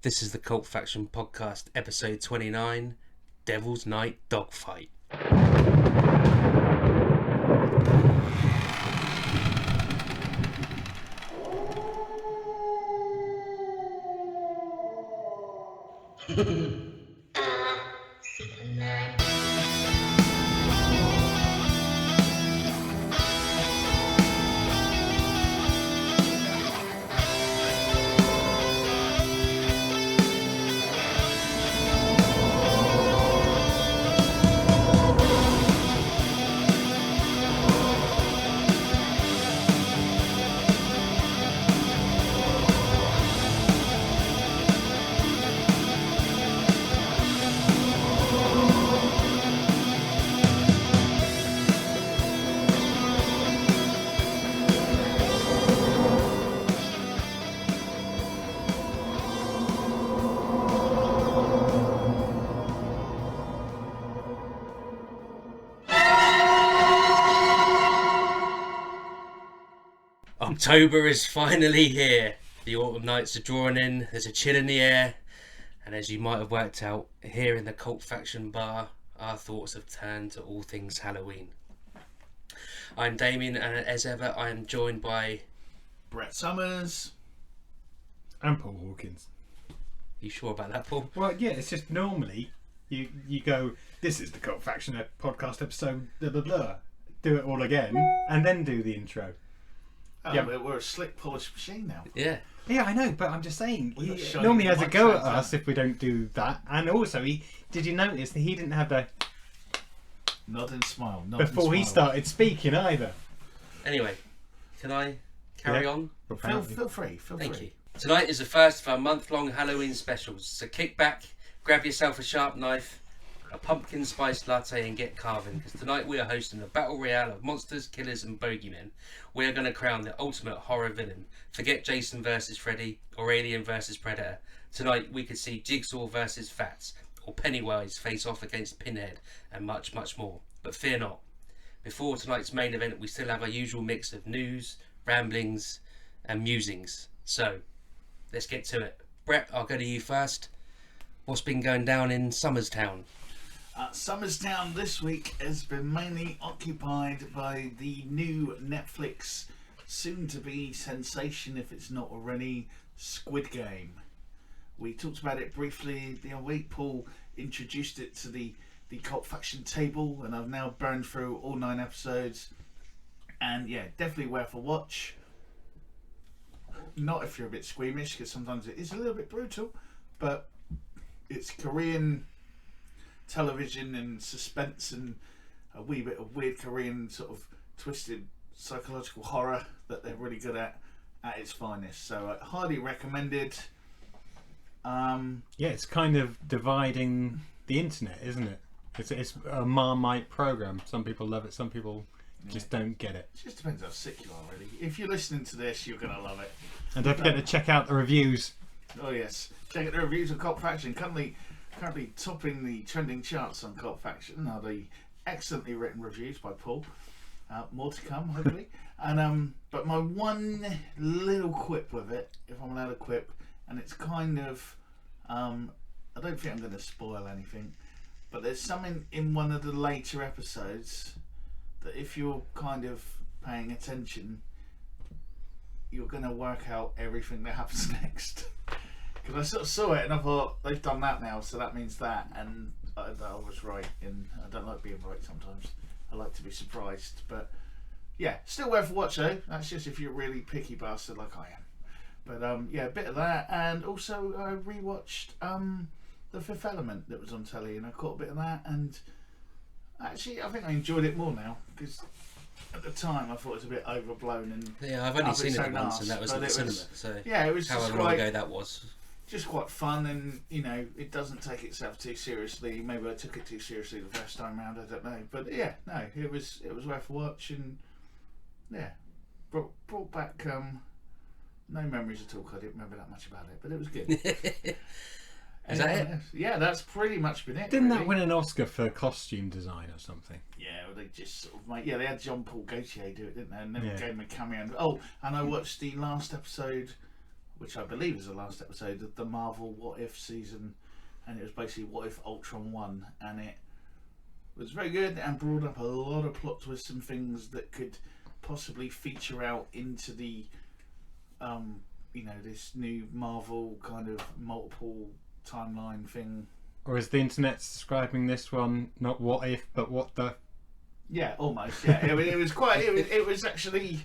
This is the Cult Faction Podcast, episode 29, Devil's Night Dogfight. October is finally here. The autumn nights are drawing in, there's a chill in the air, and as you might have worked out, here in the Cult Faction Bar, our thoughts have turned to all things Halloween. I'm Damien, and as ever, I am joined by... Brett Summers. And Paul Hawkins. You sure about that, Paul? Well, yeah, it's just normally you go, this is the Cult Faction podcast episode, blah, blah, blah. Do it all again, and then do the intro. Oh, yeah. We're a slick, polished machine now. Yeah. Yeah, I know, but I'm just saying, he normally has a go at us if we don't do that. And also, did you notice that he didn't have the nod and smile before he started speaking either? Anyway, can I carry on? Feel free. Thank you. Tonight is the first of our month-long Halloween specials, so kick back, grab yourself a sharp knife, a pumpkin spice latte and get carving, because tonight we are hosting a battle royale of monsters, killers and bogeymen. We are going to crown the ultimate horror villain. Forget Jason versus Freddy or Alien versus Predator. Tonight we could see Jigsaw versus Fats, or Pennywise face off against Pinhead, and much, much more. But fear not. Before tonight's main event, we still have our usual mix of news, ramblings and musings. So, let's get to it. Brett, I'll go to you first. What's been going down in Somerstown? Somerstown this week has been mainly occupied by the new Netflix soon-to-be sensation, if it's not already, Squid Game. We talked about it briefly the other week. Paul introduced it to the Cult Faction table, and I've now burned through all 9 episodes. And yeah, definitely worth a watch. Not if you're a bit squeamish, because sometimes it is a little bit brutal, but it's Korean television and suspense and a wee bit of weird Korean sort of twisted psychological horror that they're really good at its finest. So highly recommended. Yeah, it's kind of dividing the internet, isn't it? It's a Marmite program. Some people love it, some people just don't get it. It just depends how sick you are, really. If you're listening to this, you're going to love it. And don't forget to check out the reviews. Oh yes, check out the reviews of Cult Faction. Currently topping the trending charts on Cult Faction are the excellently written reviews by Paul. More to come, hopefully. And but my one little quip with it, if I'm allowed a quip, and it's kind of I don't think I'm going to spoil anything, but there's something in one of the later episodes that if you're kind of paying attention, you're going to work out everything that happens next. Because I sort of saw it and I thought, they've done that now, so that means that, and I was right. And I don't like being right sometimes. I like to be surprised, but yeah, still worth a watch though. That's just if you're a really picky bastard like I am. But yeah, a bit of that, and also I rewatched The Fifth Element that was on telly, and I caught a bit of that, and actually I think I enjoyed it more now, because at the time I thought it was a bit overblown and yeah, I've only seen it once, and that was at the cinema. So yeah, it was however long ago that was. Just quite fun, and you know, it doesn't take itself too seriously. Maybe I took it too seriously the first time round, I don't know. But yeah, no, it was worth a watch, and yeah, brought back no memories at all, because I didn't remember that much about it, but it was good. Is that it? Yeah, that's pretty much been it. Didn't really. that win an Oscar for costume design or something? Yeah, well, they just sort of made, they had Jean Paul Gaultier do it, didn't they? And then gave him a cameo. And I watched the last episode which I believe is the last episode of the Marvel What If season, and it was basically what if Ultron won, and it was very good and brought up a lot of plot twists and things that could possibly feature out into the this new Marvel kind of multiple timeline thing. Or is the internet describing this one not what if, but what the? Yeah, almost. Yeah, it was quite. It was actually.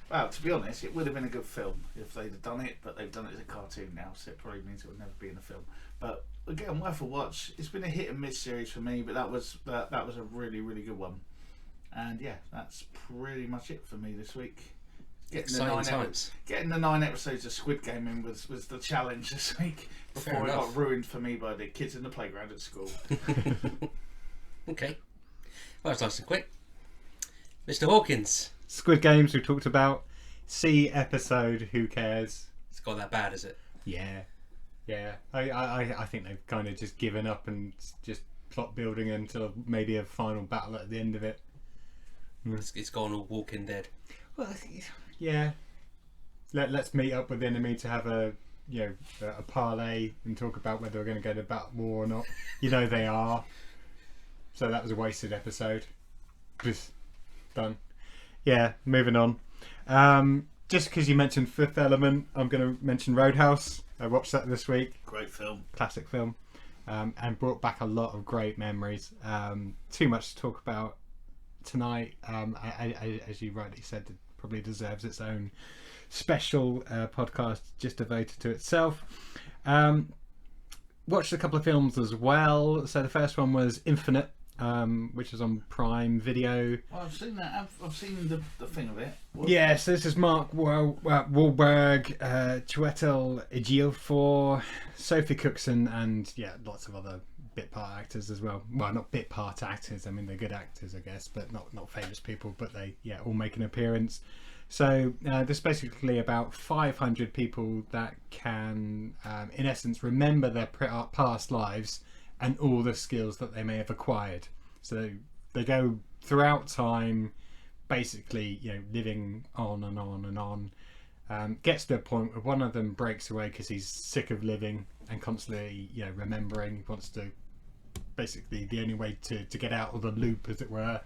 Well, to be honest, it would have been a good film if they'd have done it, but they've done it as a cartoon now, so it probably means it would never be in a film. But again, worth a watch. It's been a hit and miss series for me, but that was a really, really good one. And yeah, that's pretty much it for me this week. Getting the 9 episodes of Squid Game in was the challenge this week before it got ruined for me by the kids in the playground at school. Okay. Well, that's nice and quick. Mr. Hawkins. Squid Games we talked about. C episode, who cares? It's got that bad, is it? Yeah. I think they've kind of just given up and just plot building until maybe a final battle at the end of it. It's gone all Walking Dead. Well, yeah. Let's meet up with the enemy to have a parlay and talk about whether we're going to go to battle war or not. They are. So that was a wasted episode. Just done. Yeah, moving on. Just because you mentioned Fifth Element, I'm going to mention Roadhouse. I watched that this week. Great film. Classic film. And brought back a lot of great memories. Too much to talk about tonight. As you rightly said, it probably deserves its own special podcast just devoted to itself. Watched a couple of films as well. So the first one was Infinite, which is on Prime Video. Well, I've seen that. I've seen the thing of it. Yes, this is Mark Wahlberg, Chiwetel Ejiofor, Sophie Cookson, and lots of other bit part actors as well. Well, not bit part actors. I mean, they're good actors, I guess, but not famous people. But they all make an appearance. So this is basically about 500 people that can, in essence, remember their past lives and all the skills that they may have acquired. So they go throughout time, basically, living on and on and on. Gets to a point where one of them breaks away because he's sick of living and constantly, remembering. He wants to, basically, the only way to get out of the loop, as it were,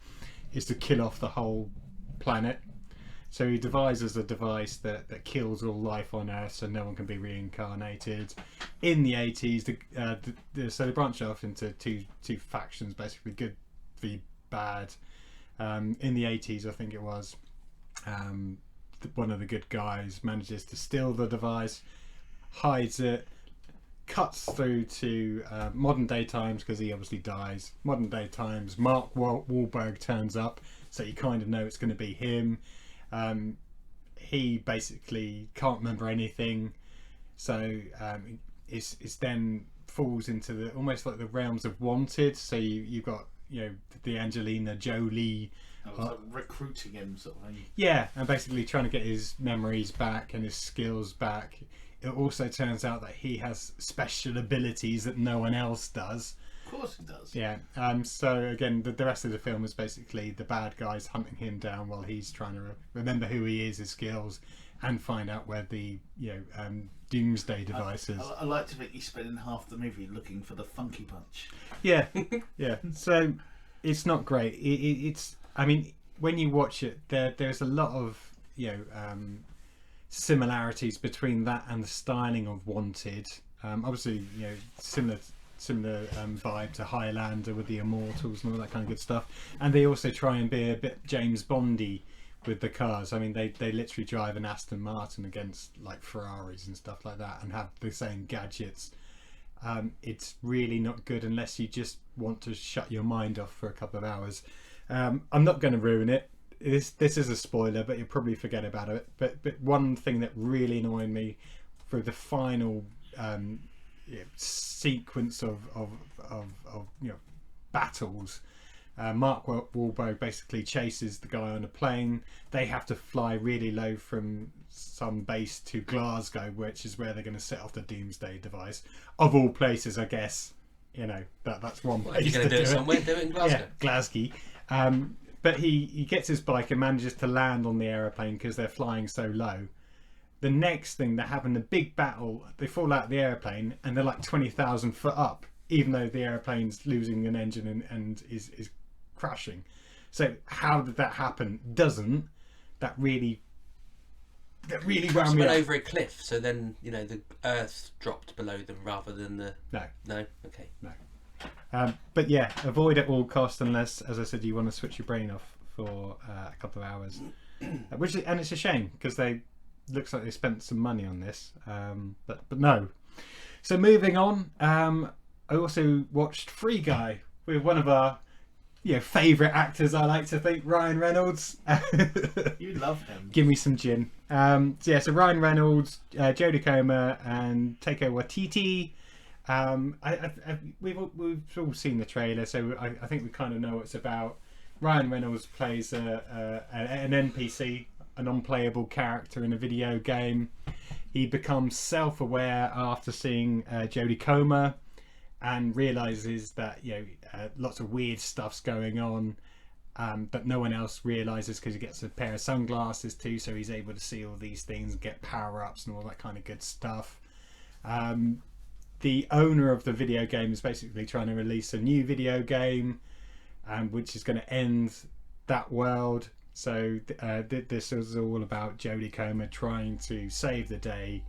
is to kill off the whole planet. So he devises a device that kills all life on Earth, so no one can be reincarnated. In the 80s, so they branch off into two factions, basically good v bad. In the 80s, I think it was, one of the good guys manages to steal the device, hides it, cuts through to modern day times because he obviously dies. Modern day times, Mark Wahlberg turns up, so you kind of know it's going to be him. He basically can't remember anything, so it's then falls into the almost like the realms of Wanted. So you've got the Angelina Jolie recruiting him sort of thing. Yeah, and basically trying to get his memories back and his skills back. It also turns out that he has special abilities that no one else does. Of course he does. Yeah. So again, the rest of the film is basically the bad guys hunting him down while he's trying to remember who he is, his skills, and find out where the doomsday device is. I like to think he's spending half the movie looking for the funky punch. Yeah, yeah. So it's not great. It's. I mean, when you watch it, there's a lot of similarities between that and the styling of Wanted. Obviously, similar vibe to Highlander with the Immortals and all that kind of good stuff. And they also try and be a bit James Bondy with the cars. I mean, they literally drive an Aston Martin against like Ferraris and stuff like that and have the same gadgets. It's really not good unless you just want to shut your mind off for a couple of hours. I'm not going to ruin it. This is a spoiler, but you'll probably forget about it. But one thing that really annoyed me for the final sequence of battles, Mark Wahlberg basically chases the guy on a plane. They have to fly really low from some base to Glasgow, which is where they're going to set off the doomsday device. Of all places, I guess, that's one place. You're going to do it somewhere, do it in Glasgow. Yeah, Glasgow. But he gets his bike and manages to land on the aeroplane because they're flying so low. The next thing, they're having a big battle. They fall out of the airplane and they're like 20,000 foot up, even though the airplane's losing an engine and is crashing. So how did that happen? Doesn't that really wound me went up? over a cliff, so then the Earth dropped below them rather than the. No. Okay. No. But yeah, avoid at all costs unless, as I said, you want to switch your brain off for a couple of hours. And it's a shame because looks like they spent some money on this, but no. So moving on, I also watched Free Guy with one of our favourite actors. I like to think Ryan Reynolds. You love him. Give me some gin. So Ryan Reynolds, Jodie Comer, and Taika Waititi. We've all seen the trailer, so I think we kind of know what it's about. Ryan Reynolds plays an NPC, an unplayable character in a video game. He becomes self-aware after seeing Jodie Comer and realizes that lots of weird stuff's going on, but no one else realizes because he gets a pair of sunglasses too, so he's able to see all these things and get power-ups and all that kind of good stuff. The owner of the video game is basically trying to release a new video game, which is going to end that world. So this is all about Jodie Comer trying to save the day,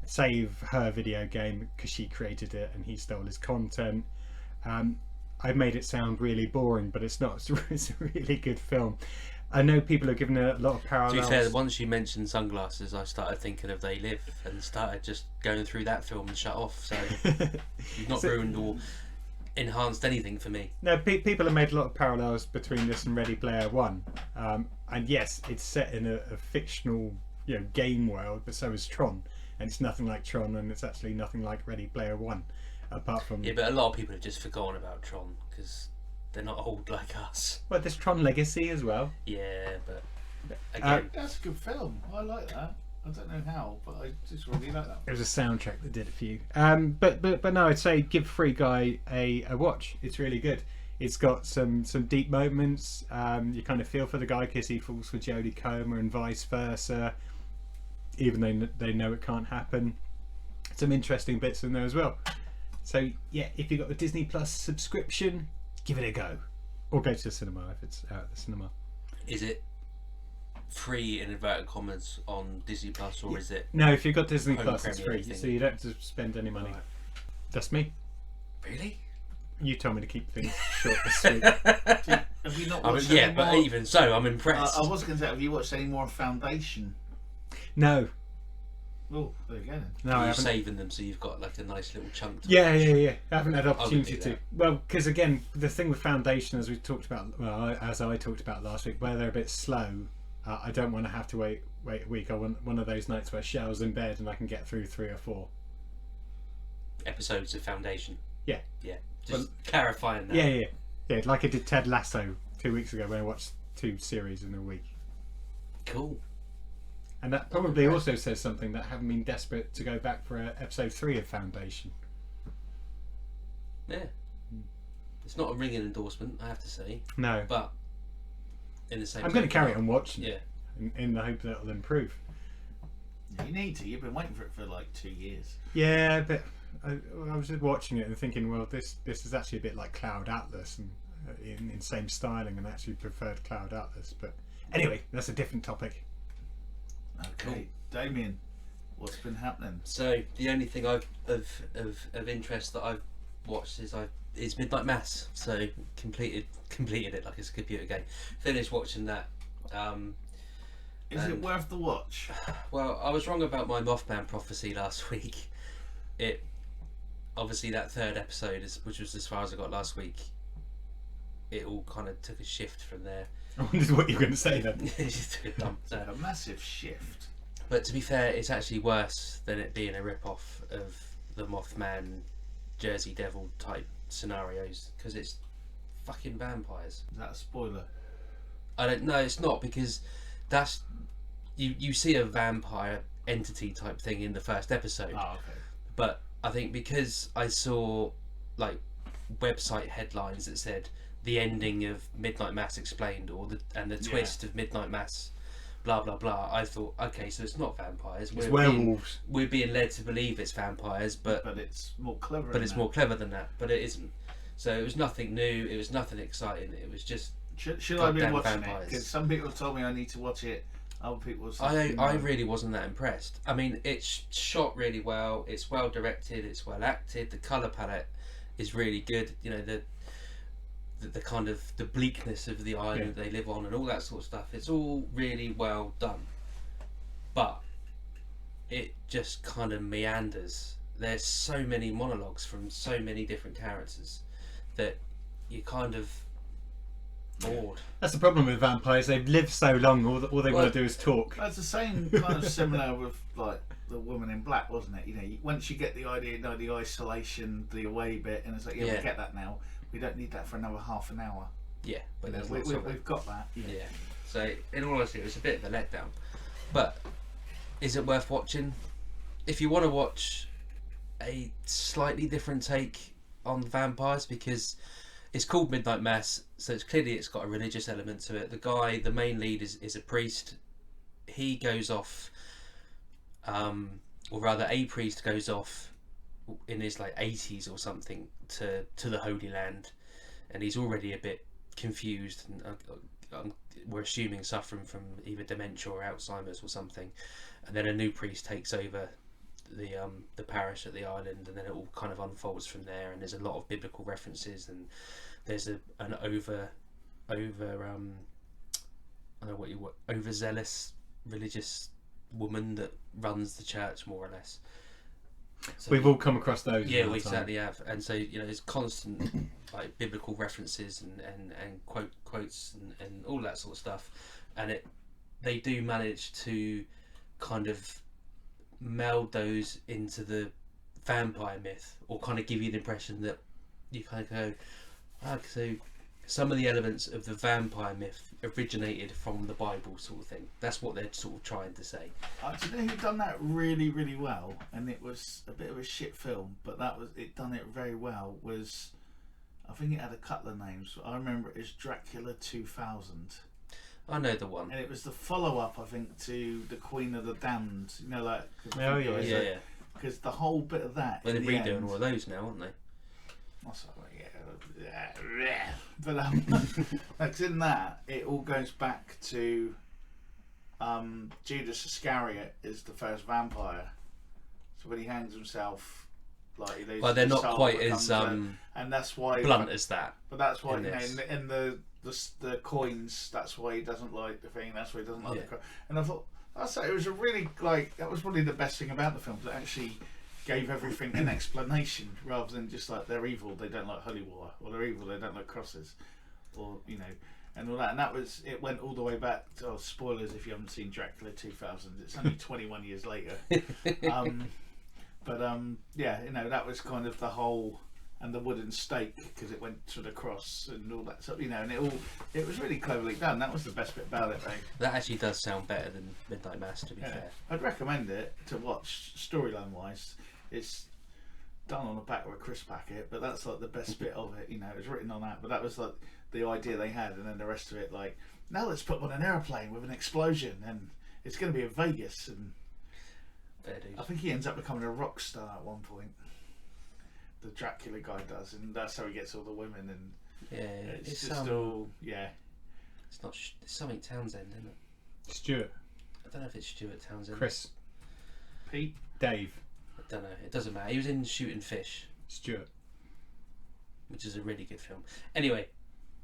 save her video game because she created it and he stole his content. I've made it sound really boring, but it's not. It's a really good film. I know people are giving it a lot of parallels. To be fair, once you mentioned sunglasses, I started thinking of They Live and started just going through that film and shut off. So you've not ruined or enhanced anything for me. No, people have made a lot of parallels between this and Ready Player One, and yes, it's set in a fictional game world, but so is Tron, and it's nothing like Tron, and it's actually nothing like Ready Player One, apart from but a lot of people have just forgotten about Tron because they're not old like us. Well, there's Tron Legacy as well. Yeah, but again, that's a good film. I like that. I don't know how, but I just really like that. It was a soundtrack that did it for you. But no, I'd say give Free Guy a watch. It's really good. It's got some deep moments. You kind of feel for the guy because he falls for Jodie Comer and vice versa, even though they know it can't happen. Some interesting bits in there as well. So yeah, if you've got the Disney Plus subscription, give it a go, or go to the cinema if it's out at the cinema. Is it free in inverted commas on Disney Plus, or is it? No, if you've got Disney home Plus, it's free, premiere so you don't have to spend any money. Right. That's me. Really? You told me to keep things short and sweet. Have you not watched any but more? even so, I'm impressed. I was going to say, have you watched any more of Foundation? No, Oh, there you go then. no, I You're haven't. saving them so you've got like a nice little chunk to Yeah. watch. I haven't had opportunity do to. that. Well, because again, the thing with Foundation, as we talked about, as I talked about last week, where they're a bit slow, I don't want to have to wait a week. I want one of those nights where Shell's in bed and I can get through 3 or 4 Episodes of Foundation. Yeah. Just clarifying that. Yeah. Like I did Ted Lasso 2 weeks ago when I watched 2 series in a week. Cool. And that probably also says something that I haven't been desperate to go back for episode 3 of Foundation. Yeah. It's not a ringing endorsement, I have to say, No, but in the same. I'm going to carry on watching Yeah. it in the hope that it'll improve. You need to. You've been waiting for it for like 2 years. Yeah, but I was just watching it and thinking, well, this is actually a bit like Cloud Atlas and in same styling, and I actually preferred Cloud Atlas. But anyway, that's a different topic. Okay, Cool. Damien, what's been happening? So the only thing I've of interest that I've watched is Midnight Mass. So completed it like it's a computer game. Finished watching that. Is it worth the watch? Well, I was wrong about my Mothman prophecy last week. It obviously that third episode, which was as far as I got last week, it all kind of took a shift from there. I wondered what you were going to say then. It just took a dump. So, A massive shift. but to be fair, it's actually worse than it being a rip-off of the Mothman, Jersey Devil type scenarios because it's fucking vampires. Is that a spoiler? I don't know. It's not because that's you see a vampire entity type thing in the first episode. Oh, okay. But I think because I saw like website headlines that said the ending of Midnight Mass explained, or the twist of Midnight Mass blah blah blah. I thought, okay, so it's not vampires. It's werewolves. We're being led to believe it's vampires, but it's more clever. But it's more clever than that. But it isn't. So it was nothing new. It was nothing exciting. It was just. Should I be goddamn watching vampires. it? Because some people told me I need to watch it. Other people said I really wasn't that impressed. I mean, it's shot really well. It's well directed. It's well acted. The color palette is really good. You know, the kind of the bleakness of the island they live on and all that sort of stuff. It's all really well done. But it just kind of meanders. There's so many monologues from so many different characters that you kind of bored. That's the problem with vampires. They've lived so long. All they want to do is talk. That's the same kind of similar with like the Woman in Black, wasn't it? You know, once you get the idea, the isolation, the away bit, and it's like, we get that now. We don't need that for another half an hour. Yeah, but we've got that. Yeah. So in all honesty, it was a bit of a letdown. But is it worth watching? If you want to watch a slightly different take on vampires, because it's called Midnight Mass, so it's got a religious element to it. The main lead is a priest. He goes off, or rather a priest goes off in his like 80s or something to the Holy Land, and he's already a bit confused and we're assuming suffering from either dementia or Alzheimer's or something. And then a new priest takes over the parish at the island, and then it all kind of unfolds from there. And there's a lot of biblical references, and there's an overzealous religious woman that runs the church, more or less. So we've all come across those. Yeah, we certainly have. And so, you know, there's constant like biblical references and quotes and all that sort of stuff. And they do manage to kind of meld those into the vampire myth, or kind of give you the impression that you kind of go, so some of the elements of the vampire myth originated from the Bible, sort of thing. That's what they're sort of trying to say. Do you know who done that really, really well? And it was a bit of a shit film, but it done it very well. I think it had a couple of names. I remember it as Dracula 2000. I know the one. And it was the follow-up, I think, to The Queen of the Damned. You know, like... Oh, yeah. Because the whole bit of that... Well, they're redoing all of those now, aren't they? That's like, but like in that, it all goes back to Judas Iscariot is the first vampire. So when he hangs himself, like he loses well, they're his not soul, quite as and that's why blunt as that. But that's why in the coins, that's why he doesn't like the thing. That's why he doesn't like the. And I thought it was a really that was probably the best thing about the film. That actually gave everything an explanation rather than just like they're evil, they don't like holy water, or they're evil, they don't like crosses, or and all that. And it went all the way back to spoilers if you haven't seen Dracula 2000. It's only 21 years later. That was kind of the whole, and the wooden stake because it went to the cross and all that stuff, and it was really cleverly done. That was the best bit about it, though. That actually does sound better than Midnight Mass, to be fair. I'd recommend it to watch storyline wise. It's done on the back of a crisp packet, but that's like the best bit of it. It was written on that, but that was like the idea they had, and then the rest of it, like, now let's put on an airplane with an explosion, and it's going to be in Vegas, and I think he ends up becoming a rock star at one point. The Dracula guy does, and that's how he gets all the women, and it's just all It's not. It's something Townsend, isn't it? Stuart. I don't know if it's Stuart Townsend. Chris. Pete. Dave. I don't know. It doesn't matter. He was in Shooting Fish. Stuart. Which is a really good film. Anyway,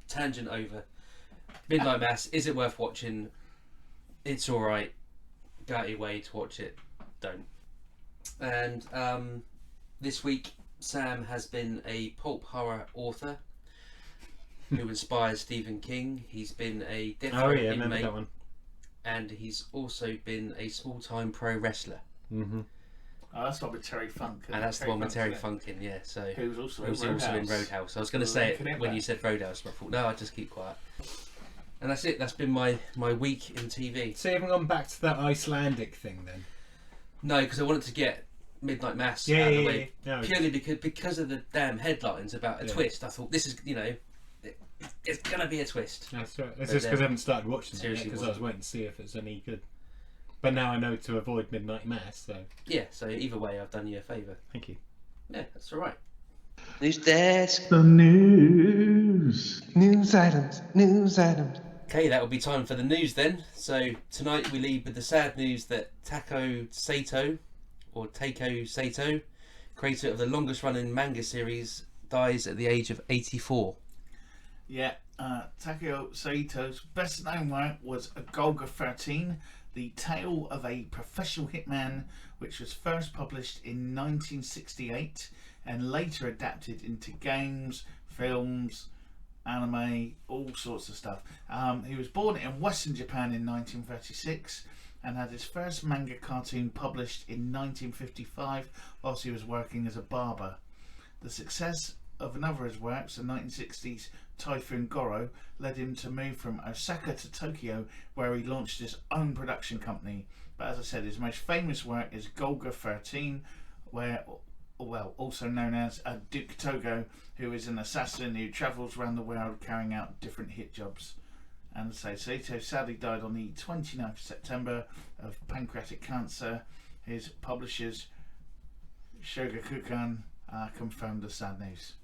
tangent over. Midnight Mass. Is it worth watching? It's all right. Go out your way to watch it. Don't. And this week, Sam has been a pulp horror author who inspires Stephen King. He's been a death row inmate, remember that one. and he's also been a small-time pro wrestler. Mm-hmm. Oh, that's not with Terry Funk. And that's the one with Terry Funk in, yeah. So he was also in Roadhouse. I was going to say it when you said Roadhouse, but I thought, no, I'll just keep quiet. And that's it. That's been my week in TV. So you haven't gone back to that Icelandic thing then? No, because I wanted to get Midnight Mass out of the way. No, purely because of the damn headlines about a twist. I thought, this is, It's gonna be a twist. That's right. It's But just because I haven't started watching it seriously because I was waiting to see if it's any good. But now I know to avoid midnight mass, so Yeah, so either way, I've done you a favour. thank you. Yeah, that's all right. News desk. The news. News items. News items. Okay, that will be time for the news then. So tonight we lead with the sad news that Takao Saito, creator of the longest running manga series, dies at the age of 84. Yeah, Takao Saito's best known work was Golga 13, the tale of a professional hitman, which was first published in 1968 and later adapted into games, films, anime, all sorts of stuff. He was born in Western Japan in 1936 and had his first manga cartoon published in 1955 whilst he was working as a barber. The success of another of his works, the 1960s Typhoon Goro, led him to move from Osaka to Tokyo, where he launched his own production company. But as I said, his most famous work is Golga 13, where, well, also known as Duke Togo, who is an assassin who travels around the world carrying out different hit jobs. And so Saito sadly died on the 29th of September of pancreatic cancer. His publishers, Shogakukan, confirmed the sad news.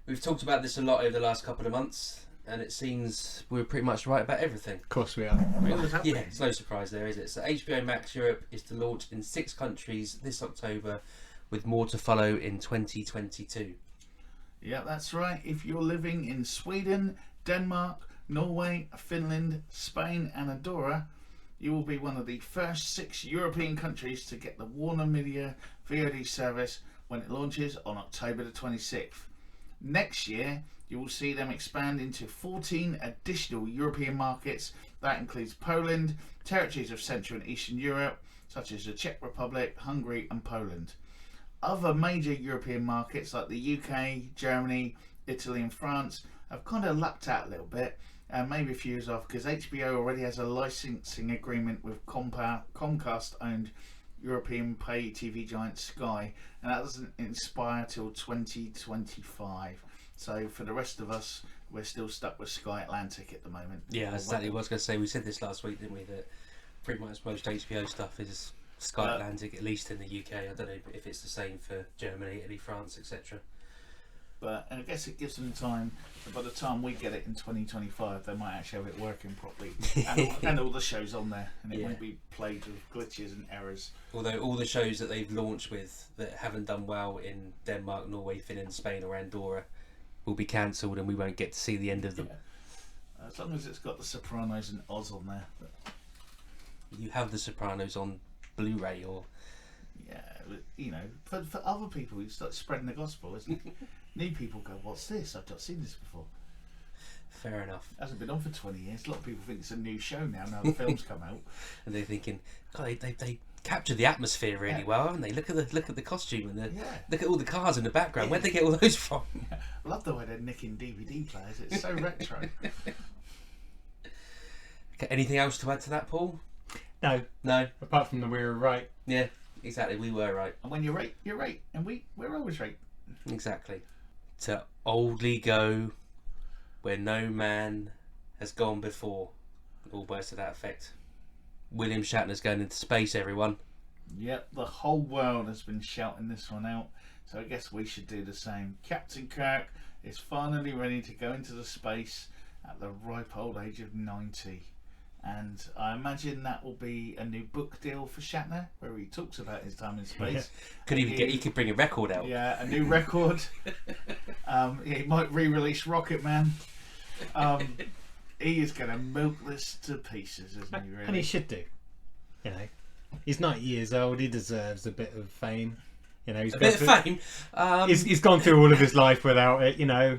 We've talked about this a lot over the last couple of months, and it seems we're pretty much right about everything. Of course we are. Yeah, it's no surprise there, is it? So HBO MAX Europe is to launch in 6 countries this October, with more to follow in 2022. Yeah, that's right. If you're living in Sweden, Denmark, Norway, Finland, Spain and Andorra, you will be one of the first 6 European countries to get the Warner Media VOD service when it launches on October the 26th. Next year, you will see them expand into 14 additional European markets. That includes Poland, territories of Central and Eastern Europe, such as the Czech Republic, Hungary and Poland. Other major European markets like the UK, Germany, Italy and France have kind of lucked out a little bit, and maybe a few years off, because HBO already has a licensing agreement with Comcast-owned European pay TV giant Sky, and that doesn't expire till 2025. So for the rest of us, we're still stuck with Sky Atlantic at the moment. Yeah, that's exactly what I was going to say. We said this last week, didn't we, that pretty much most HBO stuff is Sky Atlantic, at least in the UK. I don't know if it's the same for Germany, Italy, France, etc. But I guess it gives them time. By the time we get it in 2025, they might actually have it working properly, and all the shows on there, and it won't be plagued with glitches and errors. Although all the shows that they've launched with that haven't done well in Denmark, Norway, Finland, Spain or Andorra will be cancelled, and we won't get to see the end of them. Yeah. As long as it's got The Sopranos and Oz on there. But you have The Sopranos on Blu-ray, or yeah, you know, for other people, you start spreading the gospel, isn't it? New people go, what's this? I've not seen this before. fair enough. It hasn't been on for 20 years. A lot of people think it's a new show now the film's come out. And they're thinking, God, they captured the atmosphere really well, haven't they? Look at the costume and look at all the cars in the background. Where'd they get all those from? I love the way they're nicking DVD players. It's so retro. Okay, anything else to add to that, Paul? No. No. Apart from that we were right. Yeah, exactly. We were right. And when you're right, you're right. And we're always right. Exactly. To oldly go where no man has gone before. All words to that effect. William Shatner's going into space, everyone. Yep, the whole world has been shouting this one out. So I guess we should do the same. Captain Kirk is finally ready to go into the space at the ripe old age of 90. And I imagine that will be a new book deal for Shatner, where he talks about his time in space. He could bring a record out. Yeah, a new record. He might re-release Rocket Man. He is going to milk this to pieces, isn't he? Really? And he should do. You know, he's 90 years old. He deserves a bit of fame. You know, he's he's gone through all of his life without it. You know.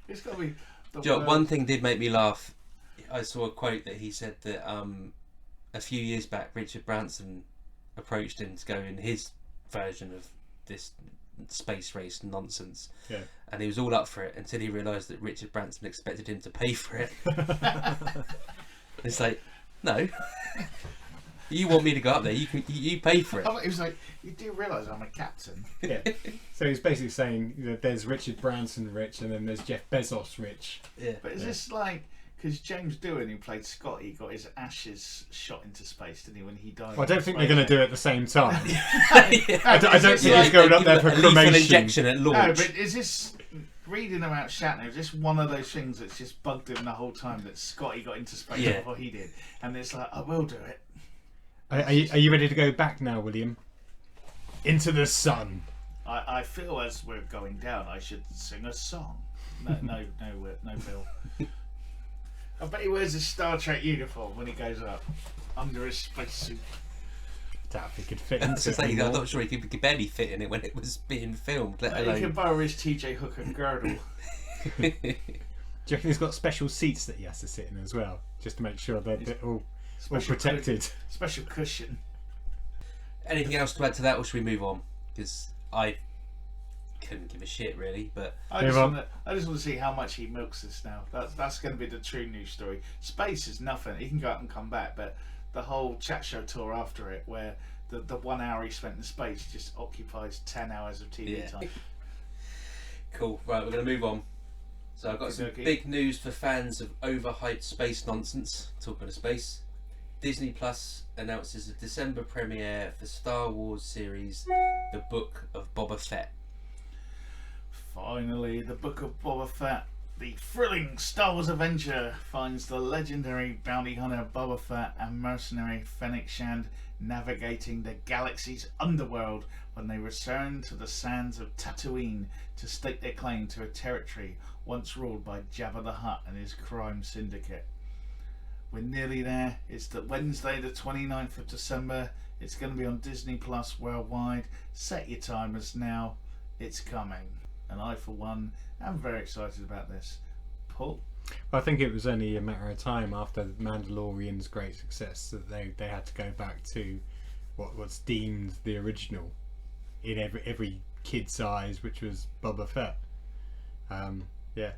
It's got to be. Joe, one thing did make me laugh. I saw a quote that he said that a few years back Richard Branson approached him to go in his version of this space race nonsense, and he was all up for it until he realised that Richard Branson expected him to pay for it. It's like, no. You want me to go up there? You pay for it. He was like, you do realise I'm a captain? Yeah. So he's basically saying that there's Richard Branson rich, and then there's Jeff Bezos rich. Yeah. But is this like, because James Doohan, who played Scotty, got his ashes shot into space, didn't he, when he died? Well, I don't think they're going to do it at the same time. Yeah. I don't think he's going up there for a lethal cremation. injection at No, launch. but is this, reading about Shatner, is this one of those things that's just bugged him the whole time, that Scotty got into space before he did? And it's like, I will do it. Are you ready to go back now, William? Into the sun. I feel as we're going down, I should sing a song. No, Bill. I bet he wears his Star Trek uniform when he goes up under his spacesuit. I doubt if he could fit I into was it saying, I'm anymore. not sure he could barely fit in it when it was being filmed, let He alone. can borrow his TJ Hooker girdle. Do you reckon he's got special seats that he has to sit in as well, just to make sure that they're all protected? Special cushion. Anything else to add to that, or should we move on? Because I couldn't give a shit really, but I just want to see how much he milks this now. That's going to be the true news story. Space is nothing. He can go out and come back, but the whole chat show tour after it, where the 1 hour he spent in space just occupies 10 hours of TV time. Cool. Right, we're going to move on. So I've got some Okay. big news for fans of overhyped space nonsense. Talking of space, Disney Plus announces a December premiere for Star Wars series The Book of Boba Fett. Finally, the Book of Boba Fett, the thrilling Star Wars adventure, finds the legendary bounty hunter Boba Fett and mercenary Fennec Shand navigating the galaxy's underworld when they return to the sands of Tatooine to stake their claim to a territory once ruled by Jabba the Hutt and his crime syndicate. We're nearly there. It's the Wednesday the 29th of December. It's going to be on Disney Plus worldwide. Set your timers now. It's coming. And I, for one, am very excited about this. Paul? I think it was only a matter of time after Mandalorian's great success that they had to go back to what's deemed the original in every kid's eyes, which was Boba Fett. Yeah,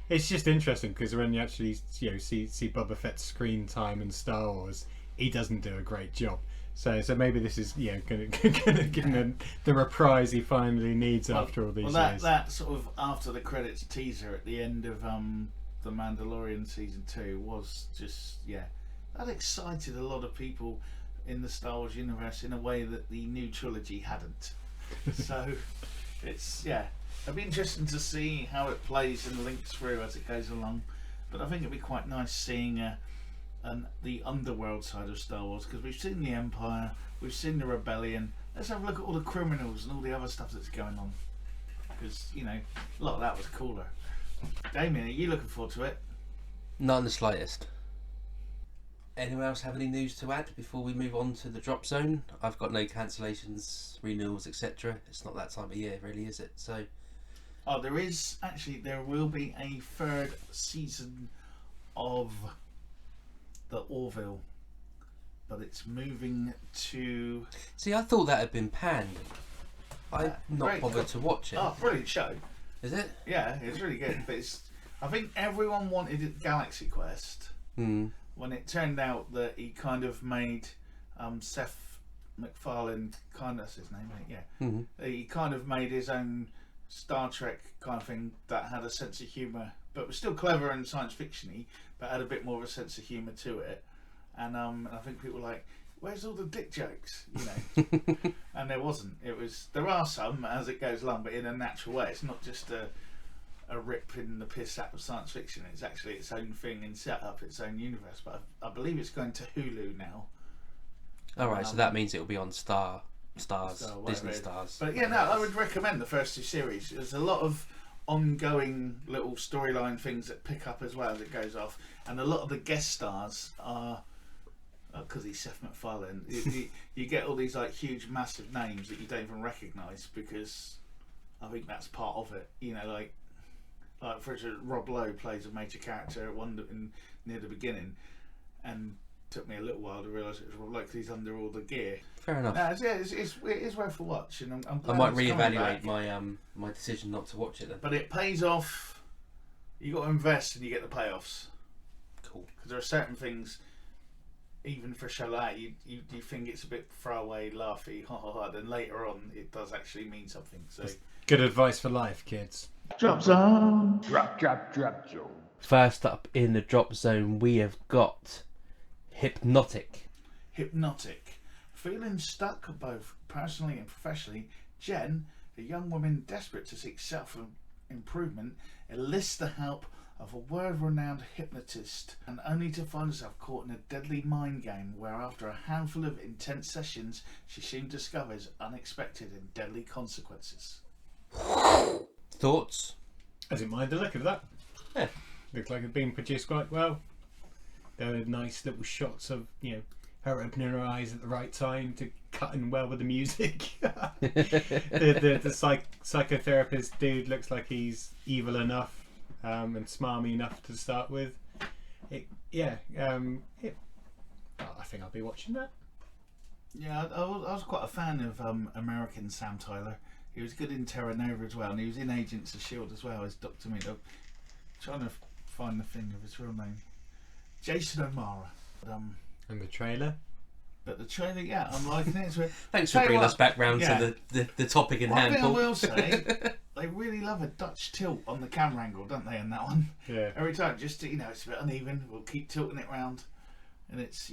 it's just interesting because when you actually see Boba Fett's screen time in Star Wars, he doesn't do a great job. So maybe this is going to give him the reprise he finally needs after all these years. That sort of after the credits teaser at the end of the Mandalorian season 2 was just that excited a lot of people in the Star Wars universe in a way that the new trilogy hadn't. So it'll be interesting to see how it plays and links through as it goes along. But I think it'd be quite nice seeing the underworld side of Star Wars, because we've seen the Empire, we've seen the Rebellion. Let's have a look at all the criminals and all the other stuff that's going on, because a lot of that was cooler. Damien, are you looking forward to it? Not in the slightest. Anyone else have any news to add before we move on to the drop zone? I've got no cancellations, renewals, etc. It's not that time of year, really, is it? So. Oh, there will be a third season of the Orville, but it's moving to. See, I thought that had been panned. I'm not great. bothered to watch it. Oh, brilliant show! Is it? Yeah, it's really good. But I think everyone wanted Galaxy Quest when it turned out that he kind of made Seth MacFarlane, that's his name, right? Yeah. He kind of made his own Star Trek kind of thing that had a sense of humour, but was still clever and science fiction-y, but had a bit more of a sense of humour to it. And I think people were like, where's all the dick jokes? And there wasn't. There are some as it goes along, but in a natural way. It's not just a rip in the piss out of science fiction. It's actually its own thing and set up its own universe. But I believe it's going to Hulu now. Alright, so that means it'll be on Stars, Disney whatever. Stars. But I would recommend the first 2 series. There's a lot of ongoing little storyline things that pick up as well as it goes off, and a lot of the guest stars are because he's Seth MacFarlane. You get all these like huge, massive names that you don't even recognise, because I think that's part of it. Like for instance, Rob Lowe plays a major character near the beginning, and took me a little while to realise it was Rob Lowe because he's under all the gear. Fair enough. No, it is worth a watch, and I'm glad I might it's coming reevaluate back. my decision not to watch it then. But it pays off. You got to invest and you get the payoffs. Cool. Because there are certain things even for a show like that, you think it's a bit throwaway, laughy, ha ha ha. Then later on, it does actually mean something. So Good advice for life, kids. Drop zone. Drop zone. First up in the drop zone, we have got Hypnotic. Hypnotic. Feeling stuck both personally and professionally, Jen, a young woman desperate to seek self-improvement, enlists the help of a world-renowned hypnotist, and only to find herself caught in a deadly mind game where after a handful of intense sessions she soon discovers unexpected and deadly consequences. Thoughts? I didn't mind the look of that. Yeah. Looked like it'd been produced quite well. There were nice little shots of, her opening her eyes at the right time to cut in well with the music. the psychotherapist dude looks like he's evil enough and smarmy enough to start with. I think I'll be watching that. Yeah, I was quite a fan of American Sam Tyler. He was good in Terra Nova as well, and he was in Agents of S.H.I.E.L.D. as well as Dr. Meadow. Trying to find the thing of his real name. Jason O'Mara. And the trailer? But the trailer, yeah, I'm liking it. Thanks for bringing us back round to the topic in hand, One thing I Paul. will say, they really love a Dutch tilt on the camera angle, don't they, in that one? Yeah. Every time, just to, it's a bit uneven, we'll keep tilting it round. And it's,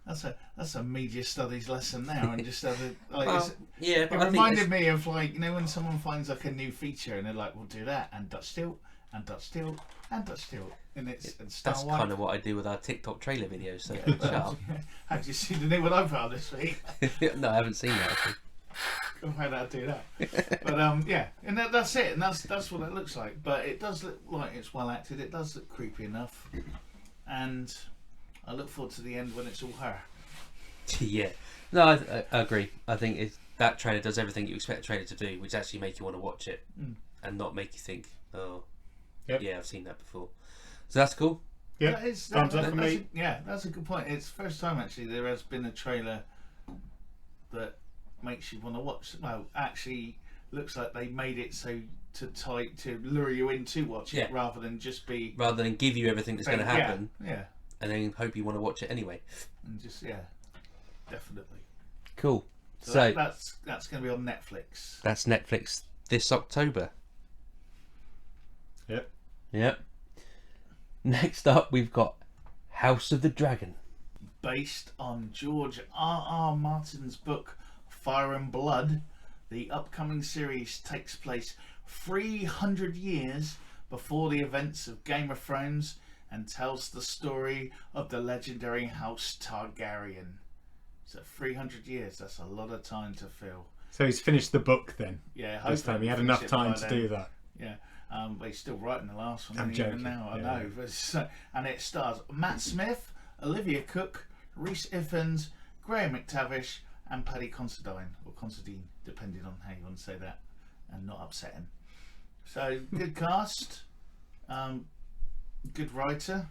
that's a media studies lesson there, and just it reminded me of when someone finds like a new feature and they're like, we'll do that and Dutch tilt and Dutch tilt and Dutch tilt, and That's kind of what I do with our TikTok trailer videos. So shut up. Have you seen the new one I found this week? No, I haven't seen that. Actually. Go find out how to do that. But and that's it, and that's what it looks like. But it does look like it's well acted. It does look creepy enough, and I look forward to the end when it's all her. Yeah, no, I agree. I think that trailer does everything you expect a trailer to do, which actually make you want to watch it and not make you think, oh, yeah, I've seen that before. So that's cool. Yeah, thumbs up for me. That's a good point. It's the first time actually there has been a trailer that makes you want to watch. Well, actually, looks like they made it so to lure you in to watch it rather than give you everything that's going to happen. Yeah. And then hope you want to watch it anyway. And just definitely. Cool. So that's going to be on Netflix. That's Netflix this October. Yep. Next up, we've got House of the Dragon. Based on George R.R. Martin's book Fire and Blood, the upcoming series takes place 300 years before the events of Game of Thrones and tells the story of the legendary House Targaryen. So 300 years, that's a lot of time to fill. So he's finished the book then? Yeah, this time he had enough time to do that. Yeah, but he's still writing the last one. I'm joking. Even now, I know. But and it stars Matt Smith, Olivia Cook, Rhys Ifans, Graham McTavish, and Paddy Considine, or Considine, depending on how you want to say that, and not upset him. So good cast, good writer,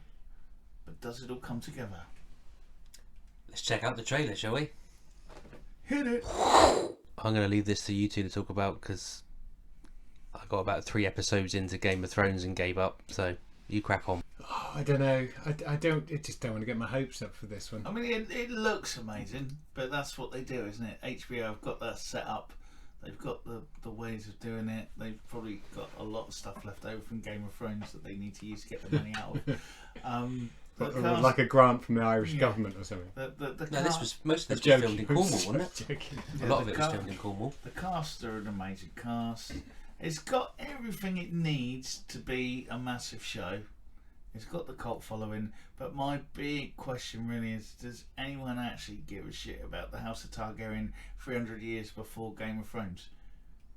but does it all come together? Let's check out the trailer, shall we? Hit it. I'm going to leave this to you two to talk about because I got about 3 episodes into Game of Thrones and gave up. So you crack on. Oh, I don't know. I just don't want to get my hopes up for this one. I mean, it looks amazing, but that's what they do, isn't it? HBO have got that set up. They've got the ways of doing it. They've probably got a lot of stuff left over from Game of Thrones that they need to use to get the money out of. Like a grant from the Irish government or something. Most of this was filmed in Cornwall, wasn't it? A lot of it was cast, filmed in Cornwall. The cast are an amazing cast. It's got everything it needs to be a massive show. It's got the cult following, but my big question really is, does anyone actually give a shit about the House of Targaryen 300 years before Game of Thrones?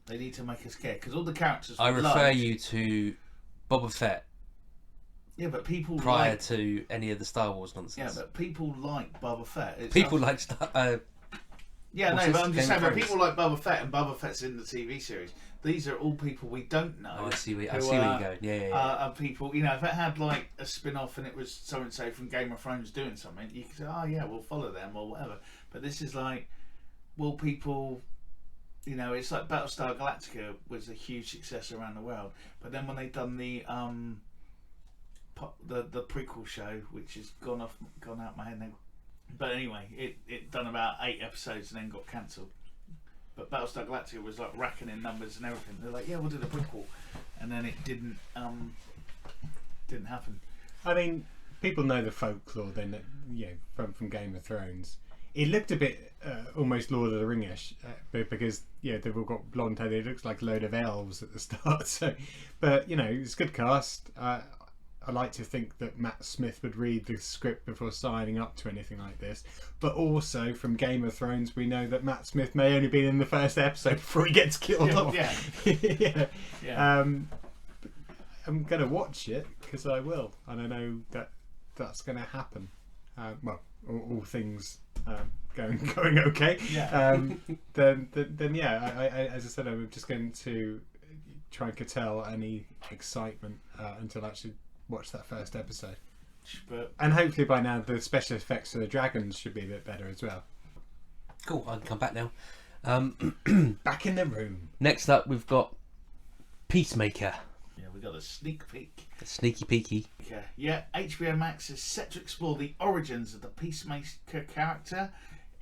They need to make us care, because all the characters I refer you to Boba Fett. Yeah, but people prior to any of the Star Wars nonsense. Yeah, but people like Boba Fett. People like yeah, no, but I'm just saying, but people like Boba Fett, and Boba Fett's in the TV series. These are all people we don't know. Oh, I see where you're going. Yeah. People, if it had like a spin-off and it was so and so from Game of Thrones doing something, you could say, oh yeah, we'll follow them or whatever. But this is like, will people, it's like Battlestar Galactica was a huge success around the world. But then when they done the the prequel show, which has gone out my head now. But anyway, it done about 8 episodes and then got cancelled. But Battlestar Galactica was like racking in numbers and everything. They're like, yeah, we'll do the prequel, and then it didn't happen. I mean, people know the folklore then, from Game of Thrones. It looked a bit almost Lord of the Ring-ish, because they've all got blonde hair. It looks like a load of elves at the start. So, but it's a good cast. I like to think that Matt Smith would read the script before signing up to anything like this. But also from Game of Thrones, we know that Matt Smith may only be in the first episode before he gets killed off. Yeah. I'm going to watch it because I will, and I know that's going to happen. All things going okay. Yeah. Then I as I said, I'm just going to try and curtail any excitement until I actually watch that first episode. And hopefully by now the special effects for the dragons should be a bit better as well. Cool, I can come back now. Back in the room. Next up, we've got Peacemaker. Yeah, we got a sneak peek. A sneaky peeky. Yeah, HBO Max is set to explore the origins of the Peacemaker character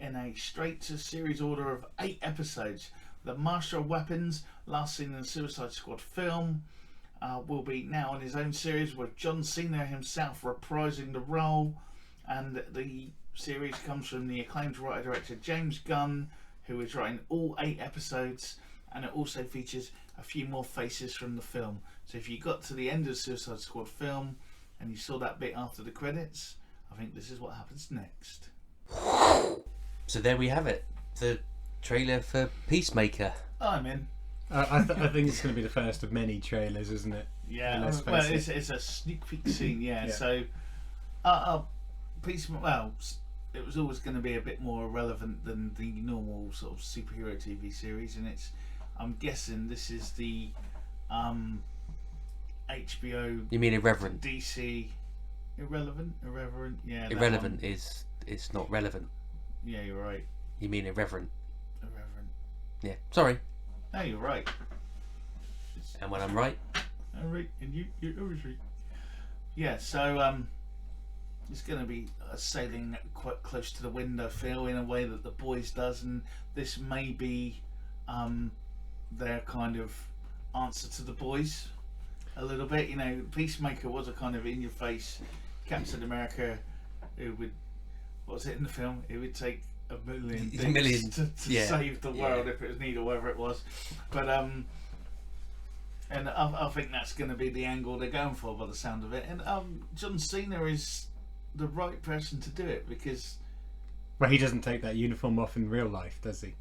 in a straight-to-series order of 8 episodes. The Master of Weapons, last seen in the Suicide Squad film, will be now in his own series with John Cena himself reprising the role. And the series comes from the acclaimed writer-director James Gunn, who is writing all 8 episodes, and it also features a few more faces from the film. So if you got to the end of the Suicide Squad film and you saw that bit after the credits, I think this is what happens next. So there we have it, the trailer for Peacemaker. I'm in. I think it's going to be the first of many trailers, isn't it? Yeah, it's a sneak peek scene. Yeah, Yeah. So Peacemaker. Well, it was always going to be a bit more relevant than the normal sort of superhero TV series, and I'm guessing this is the HBO. You mean irreverent? DC. Irrelevant? Yeah. Irrelevant is it's not relevant. Yeah, you're right. You mean irreverent? Irreverent. Yeah. Sorry. No, you're right. And when I'm right, I'm right, and you're always right. Yeah, so it's going to be sailing quite close to the window feel in a way that The Boys does, and this may be their kind of answer to The Boys a little bit. Peacemaker was a kind of in-your-face Captain America who would, what was it in the film? He would take a million to save the world if it was needed or whatever it was. But and I think that's going to be the angle they're going for by the sound of it. And John Cena is the right person to do it because... Well, he doesn't take that uniform off in real life, does he?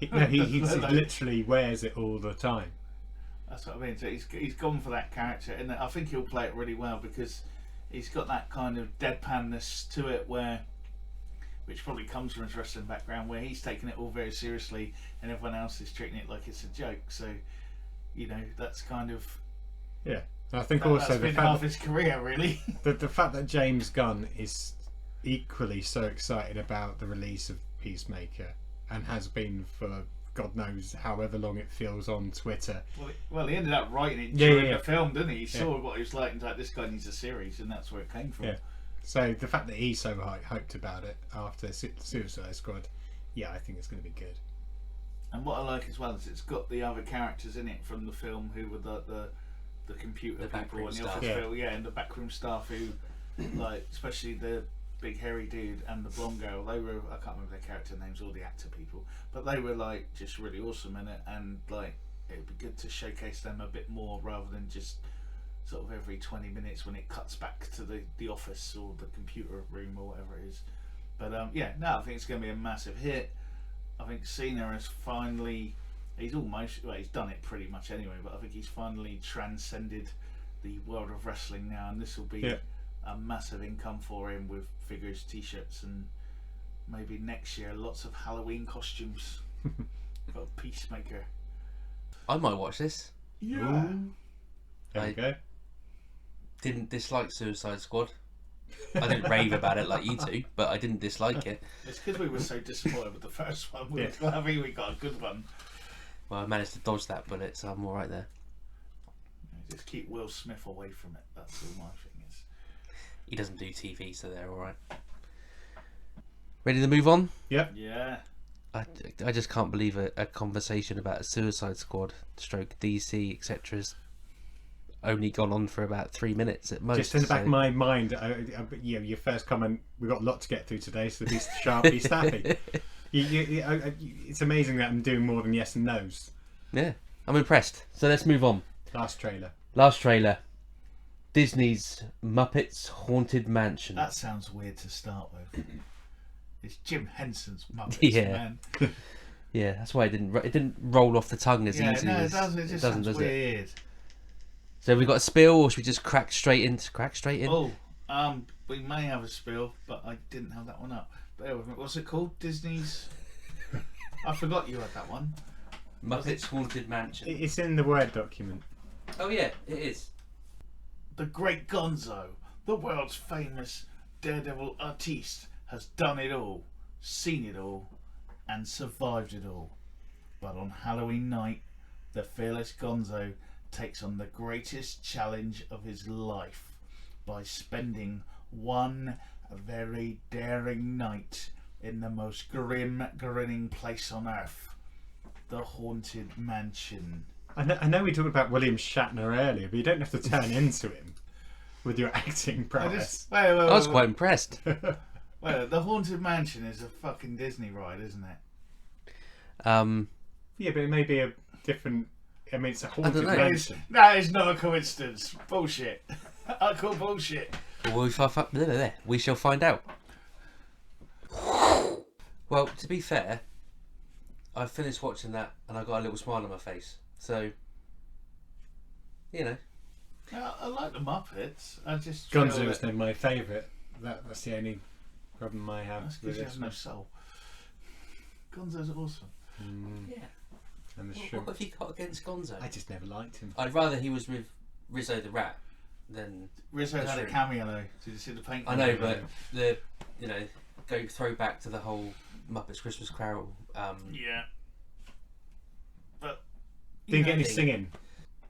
He literally wears it all the time. That's what I mean. So he's gone for that character, and I think he'll play it really well because he's got that kind of deadpanness to it, which probably comes from his wrestling background, where he's taking it all very seriously, and everyone else is treating it like it's a joke. So, that's kind of I think also that's been half his career, really. The fact that James Gunn is equally so excited about the release of Peacemaker and has been for God knows however long it feels on Twitter. Well, he ended up writing it during the film, didn't he? He saw what it was like and was like, this guy needs a series, and that's where it came from. Yeah. So the fact that he's so hyped about it after Suicide Squad, I think it's going to be good. And what I like as well is it's got the other characters in it from the film who were the computer people and the office film, and the backroom staff who, like, especially the big hairy dude and the blonde girl, they were, I can't remember their character names or the actor people, but they were like just really awesome in it, and like it would be good to showcase them a bit more rather than just sort of every 20 minutes when it cuts back to the office or the computer room or whatever it is. But I think it's going to be a massive hit. I think Cena has finally, he's done it pretty much anyway, but I think he's finally transcended the world of wrestling now, and this will be a massive income for him with figures, t-shirts, and maybe next year lots of Halloween costumes for Peacemaker. I might watch this. Yeah. There we go. Didn't dislike Suicide Squad. I didn't rave about it like you two, but I didn't dislike it. It's because we were so disappointed with the first one. We got a good one. Well, I managed to dodge that bullet, so I'm all right there. Just keep Will Smith away from it. That's all my thing is. He doesn't do TV, so they're all right. Ready to move on? Yep. Yeah. I just can't believe a conversation about a Suicide Squad, stroke DC, etc. only gone on for about 3 minutes at most. Just in the back of my mind, your first comment, we've got a lot to get through today, so be sharp, be snappy. It's amazing that I'm doing more than yes and no's. Yeah, I'm impressed. So let's move on. Last trailer. Disney's Muppets Haunted Mansion. That sounds weird to start with. It's Jim Henson's Muppets, Yeah. man. Yeah, that's why it didn't roll off the tongue as easily. No, it as doesn't. It just sounds does weird. it? So have we got a spill, or should we just crack straight in? Oh, we may have a spill, but I didn't have that one up. Bear with me. What's it called? Disney's. I forgot you had that one. Muppets Haunted Mansion. It's in the Word document. Oh yeah, it is. The great Gonzo, the world's famous daredevil artiste, has done it all, seen it all, and survived it all. But on Halloween night, the fearless Gonzo takes on the greatest challenge of his life by spending one very daring night in the most grinning place on earth, the Haunted Mansion. I know we talked about William Shatner earlier, but you don't have to turn into him with your acting prowess. Wait, I was quite impressed. Well, the Haunted Mansion is a fucking Disney ride, isn't it? Yeah, but it may be a different. I mean, it's a haunted know. mansion. That is not a coincidence. Bullshit. I call bullshit. We shall find out. Well, to be fair, I finished watching that and I got a little smile on my face. So, you know. I like the Muppets. I just Gonzo is then my favourite. That's the only problem I have That's with because he this has no one. soul. Gonzo's awesome. Yeah. And the What shrimp. have you got against Gonzo? I just never liked him. I'd rather he was with Rizzo the Rat than. Rizzo That's had a true. cameo though. Did you see the paint? I know, but go throwback to the whole Muppets Christmas Carol. Yeah. But Didn't get any thing. singing.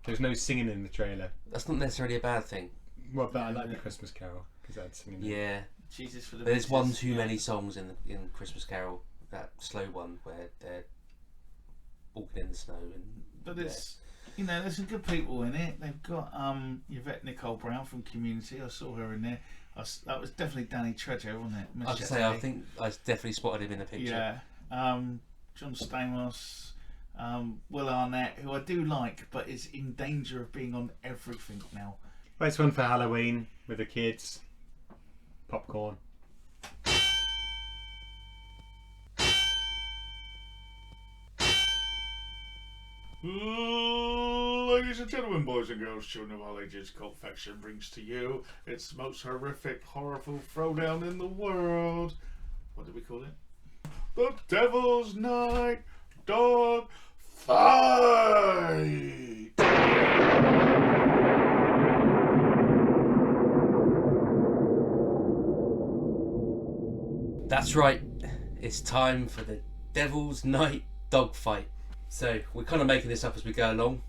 There was no singing in the trailer. That's not necessarily a bad thing. Well, but I like the Christmas Carol because I had singing. in it. Yeah, Jesus for the but there's one Beaches, too yeah. many songs in Christmas Carol. That slow one where they're walking in the snow and. But it's there's some good people in it. They've got Yvette Nicole Brown from Community. I saw her in there. That was definitely Danny Trejo, wasn't it? I can say I think I definitely spotted him in the picture. Yeah. John Stamos, Will Arnett, who I do like, but is in danger of being on everything now. Well, it's one for Halloween with the kids. Popcorn. Ladies and gentlemen, boys and girls, children of all ages, Cult Faction brings to you its most horrific, horrible throwdown in the world. What did we call it? The Devil's Night Dog Fight! That's right. It's time for the Devil's Night Dogfight. So we're kind of making this up as we go along.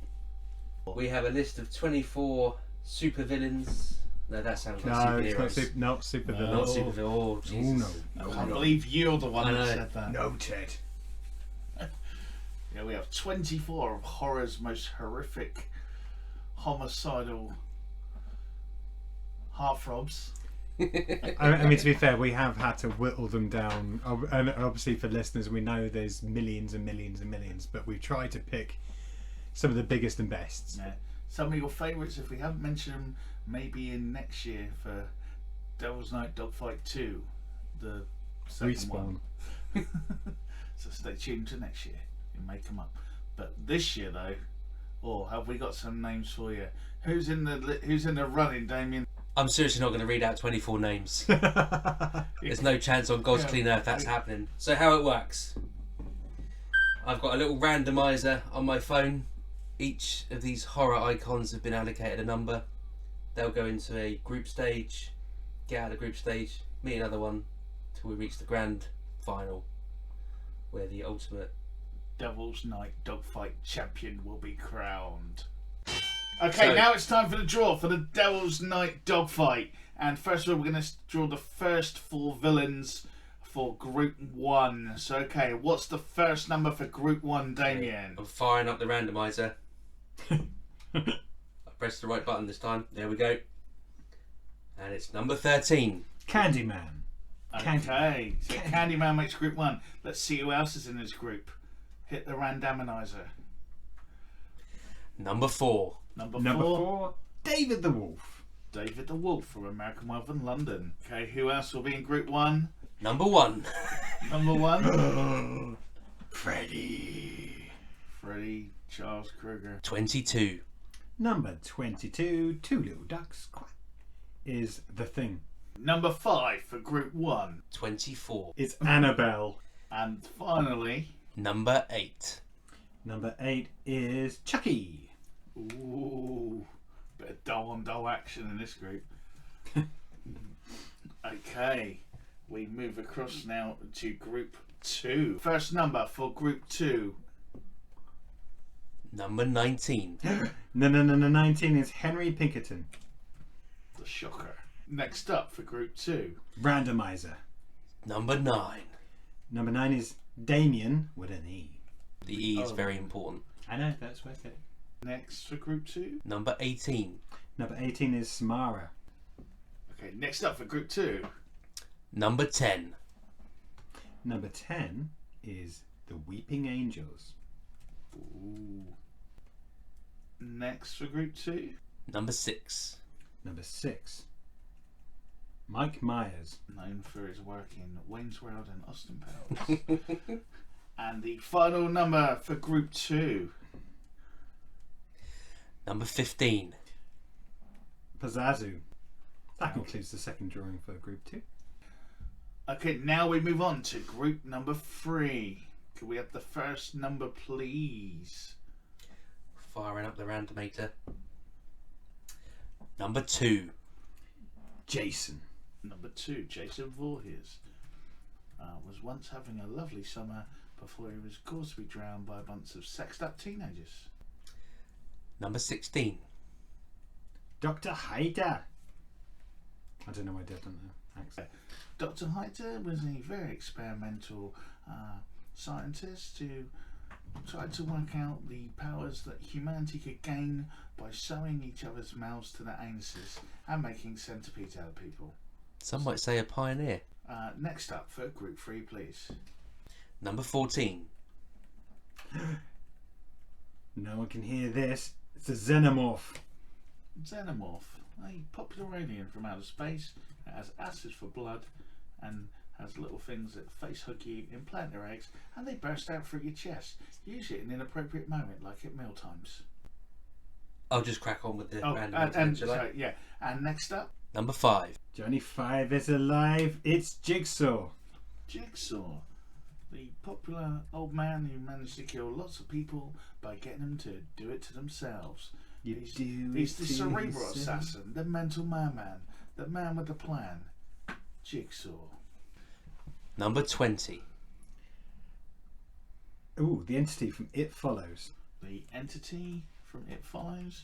We have a list of 24 supervillains. No, that sounds like No, it's superheroes. not super No. villain. Not supervillains. Oh, Jesus. I can't believe you're the one I that know. said that. No, Ted. Yeah, we have 24 of horror's most horrific, homicidal heartthrobs. I mean, to be fair, we have had to whittle them down. And obviously, for listeners, we know there's millions and millions and millions, but we've tried to pick some of the biggest and bests. Yeah. Some of your favourites, if we haven't mentioned them, maybe in next year for Devil's Night Dogfight 2, the second one. Respawn. So stay tuned to next year. You make them up. But this year, though, have we got some names for you? Who's in the running, Damien? I'm seriously not going to read out 24 names. There's no chance on God's clean earth that's happening. So how it works. I've got a little randomizer on my phone. Each of these horror icons have been allocated a number. They'll go into a group stage, get out of the group stage, meet another one till we reach the grand final, where the ultimate. Devil's Night Dogfight champion will be crowned. Okay, So- now it's time for the draw for the Devil's Night Dogfight. And first of all, we're going to draw the first 4 villains for Group 1. So, okay, what's the first number for Group 1, Damien? I'm firing up the randomizer. I pressed the right button this time. There we go. And it's number 13. Candyman. Okay, so Candyman makes Group 1. Let's see who else is in this group. Hit the randomizer. Number 4. Number Number 4, 4, David the Wolf. David the Wolf from American Wealth in London. Okay, who else will be in Group 1? Number 1. Number 1, Freddy. Freddie Charles Krueger. 22. Number 22, Two Little Ducks. Is The Thing. Number 5 for Group 1. 24. It's Annabelle. And finally, Number 8. Number 8 is Chucky. ooh, bit of doll on doll action in this group. Okay, we move across now to Group 2. First number for Group 2. Number 19. No, 19 is Henry Pinkerton. The shocker. Next up for Group 2. Randomizer. Number 9. Number 9 is Damien with an E. The E is Oh. very important. I know, that's what I said. Next for Group 2. Number 18. Number 18 is Samara. Okay, next up for Group 2. Number 10. Number 10 is The Weeping Angels. Ooh. Next for Group 2. Number 6. Number 6, Mike Myers. Known for his work in Wayne's World and Austin Powers. And the final number for Group 2. Number 15. Pazazu. That concludes the second drawing for Group 2. Okay, now we move on to Group number 3. Could we have the first number, please? Firing up the randomator. Number 2. Jason. Number 2, Jason Voorhees. Was once having a lovely summer before he was caused to be drowned by a bunch of sexed up teenagers. Number 16. Dr. Haida. I don't know why I did that accent. Dr. Heiter was a very experimental scientist who tried to work out the powers that humanity could gain by sewing each other's mouths to their anuses and making centipedes out of people. Some might say a pioneer. Next up for Group 3, please. Number 14. No one can hear this. It's a xenomorph. Xenomorph, a popular alien from outer space that has acid for blood and has little things that face hug you, implant their eggs, and they burst out through your chest, usually at an inappropriate moment, like at meal times. I'll just crack on with the And randomator, shall I? sorry, yeah. And next up, Number 5. Johnny 5 is alive. It's Jigsaw. Jigsaw, the popular old man who managed to kill lots of people by getting them to do it to themselves. He's the cerebral assassin, the mental man, the man with the plan. Jigsaw. Number 20. Ooh, the entity from It Follows. The entity from It Follows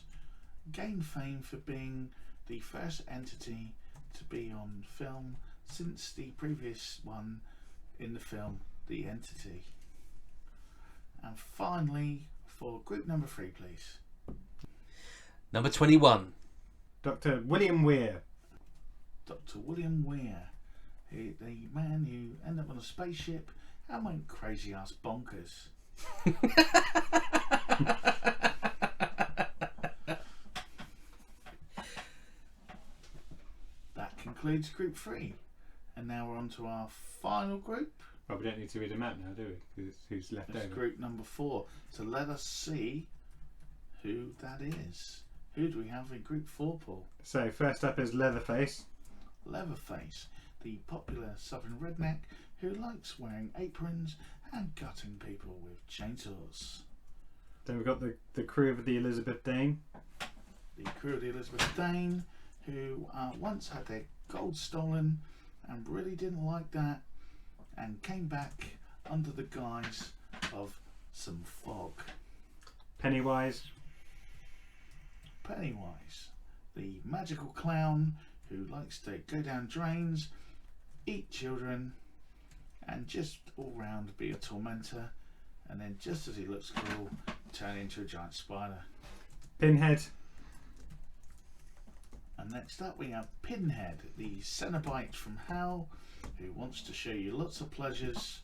gained fame for being the first entity to be on film since the previous one in the film, The Entity. And finally, for Group number 3, please. Number 21. Dr. William Weir. Dr. William Weir, the man who ended up on a spaceship and went crazy ass bonkers. That concludes Group 3. And now we're on to our final group. Well, we don't need to read them out now, do we? Because who's left It's over? Group number 4. So let us see who that is. Who do we have in Group 4, Paul? So first up is Leatherface. Leatherface, the popular southern redneck who likes wearing aprons and gutting people with chainsaws. Then we've got the crew of the Elizabeth Dane. The crew of the Elizabeth Dane, who once had their gold stolen and really didn't like that and came back under the guise of some fog. Pennywise. Pennywise, the magical clown who likes to go down drains, eat children, and just all round be a tormentor, and then just as he looks cool, turn into a giant spider. Pinhead. And next up we have Pinhead, the Cenobite from Hell, who wants to show you lots of pleasures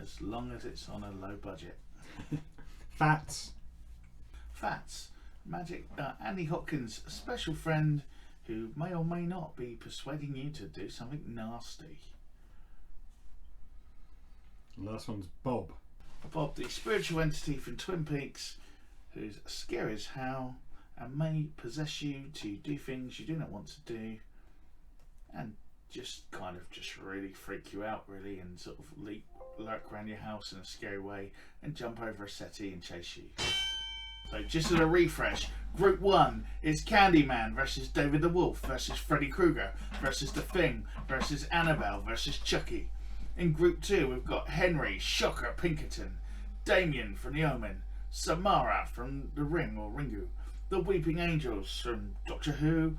as long as it's on a low budget. Fats. Fats, Andy Hopkins' special friend who may or may not be persuading you to do something nasty. The last one's Bob. Bob, the spiritual entity from Twin Peaks, who's scary as hell and may possess you to do things you do not want to do, and just kind of just really freak you out, really, and sort of lurk around your house in a scary way and jump over a settee and chase you. So just as a refresh, Group 1 is Candyman versus David the Wolf versus Freddy Krueger versus The Thing versus Annabelle versus Chucky. In Group 2 we've got Henry Shocker Pinkerton, Damien from The Omen, Samara from The Ring or Ringu, the Weeping Angels from Doctor Who,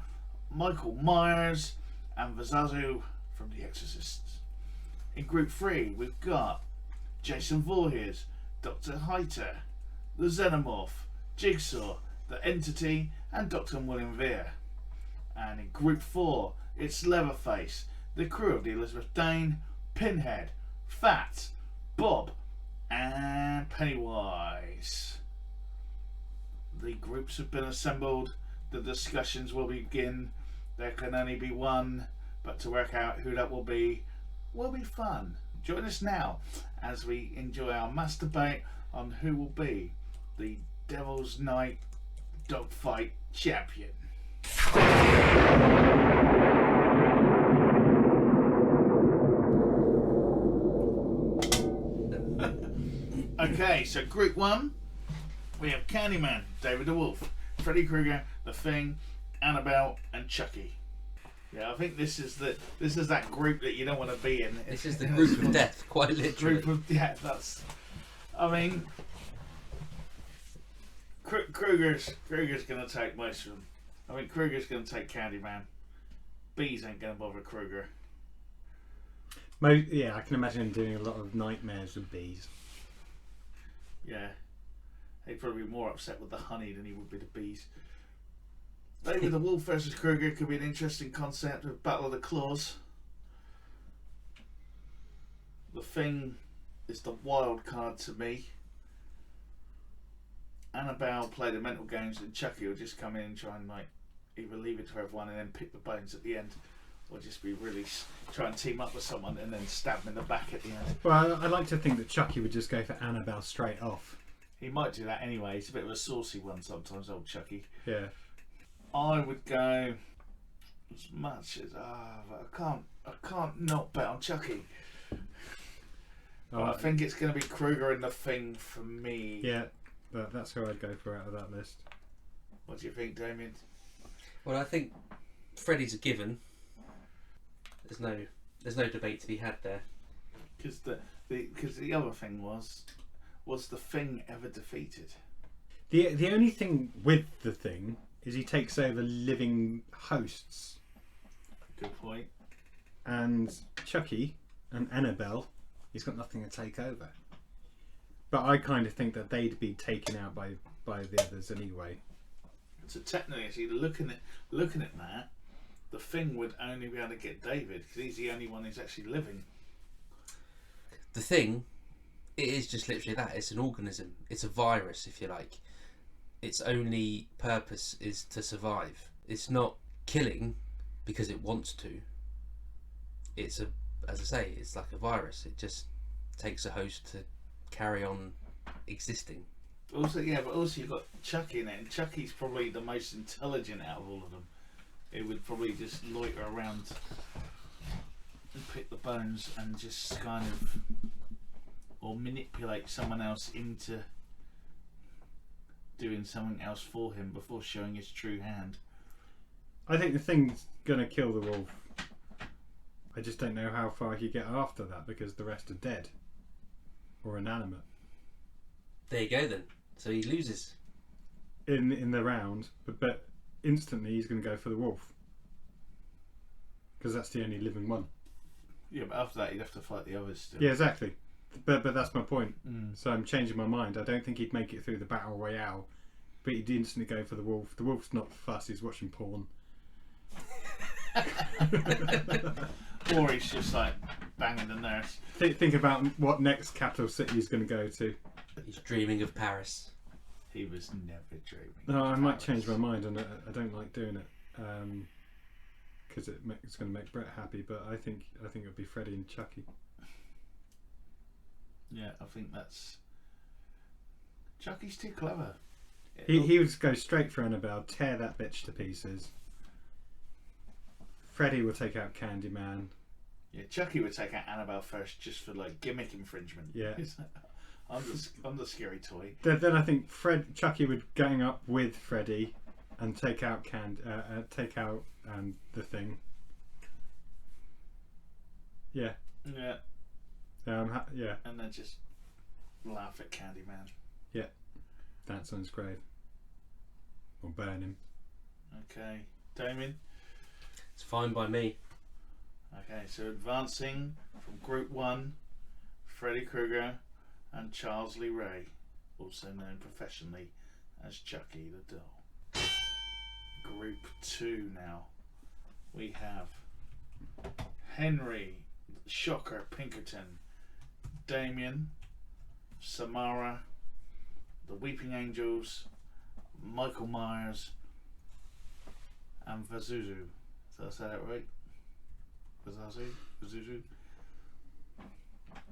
Michael Myers, and Vazazu from The Exorcist. In Group 3 we've got Jason Voorhees, Dr. Heiter, the Xenomorph, Jigsaw, the Entity, and Dr. William Vere. And in Group 4 it's Leatherface, the crew of the Elizabeth Dane, Pinhead, Fat, Bob, and Pennywise. The groups have been assembled, the discussions will begin. There can only be one, but to work out who that will be fun. Join us now as we enjoy our mass debate on who will be the Devil's Night Dogfight champion. Okay, so Group 1, we have Candyman, David the Wolf, Freddy Krueger, The Thing, Annabelle, and Chucky. Yeah, I think this is that group that you don't want to be in. This is the group of death, quite literally. Group of death. That's. I mean, Krueger's going to take most of them. I mean, Krueger's going to take Candyman. Bees ain't going to bother Krueger. Yeah, I can imagine him doing a lot of nightmares with bees. Yeah, he'd probably be more upset with the honey than he would be the bees. David the Wolf versus Krueger could be an interesting concept of Battle of the Claws. The Thing is the wild card to me. Annabelle play the mental games, and Chucky will just come in and try and either leave it to everyone and then pick the bones at the end, or just be really try and team up with someone and then stab them in the back at the end. Well, I like to think that Chucky would just go for Annabelle straight off. He might do that anyway. He's a bit of a saucy one sometimes, old Chucky. Yeah. I would go as much as I can't not bet on Chucky. I think it's going to be Krueger and The Thing for me. Yeah, that's who I'd go for out of that list. What do you think, Damien? Well, I think Freddy's a given. There's no debate to be had there. Because the other thing was The Thing ever defeated? The only thing with The Thing is he takes over living hosts. Good point. And Chucky and Annabelle, he's got nothing to take over. But I kind of think that they'd be taken out by the others anyway. So technically, actually, looking at that, The Thing would only be able to get David because he's the only one who's actually living. The Thing, it is just literally that. It's an organism. It's a virus, if you like. Its only purpose is to survive. It's not killing because it wants to. It's as I say, it's like a virus. It just takes a host to carry on existing. Also, yeah, but also you've got Chucky in it, and Chucky's probably the most intelligent out of all of them. It would probably just loiter around and pick the bones and just kind of, or manipulate someone else into doing something else for him before showing his true hand. I think The Thing's gonna kill the wolf. I just don't know how far he get after that because the rest are dead or inanimate. There you go then. So he loses. in the round, but instantly he's going to go for the wolf because that's the only living one. Yeah, but after that he'd have to fight the others still. Yeah, exactly. But that's my point. Mm. So I'm changing my mind. I don't think he'd make it through the battle royale, but he'd instantly go for the wolf. The wolf's not fussed. He's watching porn. Or he's just like banging the nurse. Think about what next capital city he's going to go to. He's dreaming of Paris. He was never dreaming. No, I of might Paris. change my mind, and I don't like doing it because it's going to make Brett happy. But I think it would be Freddie and Chucky. Yeah, I think that's. Chucky's too clever. He would go straight for Annabelle, tear that bitch to pieces. Freddie will take out Candyman. Yeah, Chucky would take out Annabelle first just for like gimmick infringement. Yeah. I'm the scary toy. Then I think Chucky would gang up with Freddie and take out the thing. Yeah. Yeah. Yeah. And then just laugh at Candyman. Yeah. That sounds great. Or burn him. Okay, Damien. It's fine by me. Okay, so advancing from Group 1, Freddy Krueger and Charles Lee Ray, also known professionally as Chucky the Doll. Group 2 now. We have Henry Shocker Pinkerton, Damien, Samara, the Weeping Angels, Michael Myers, and Vazuzu. Did I say that right? Vazuzu?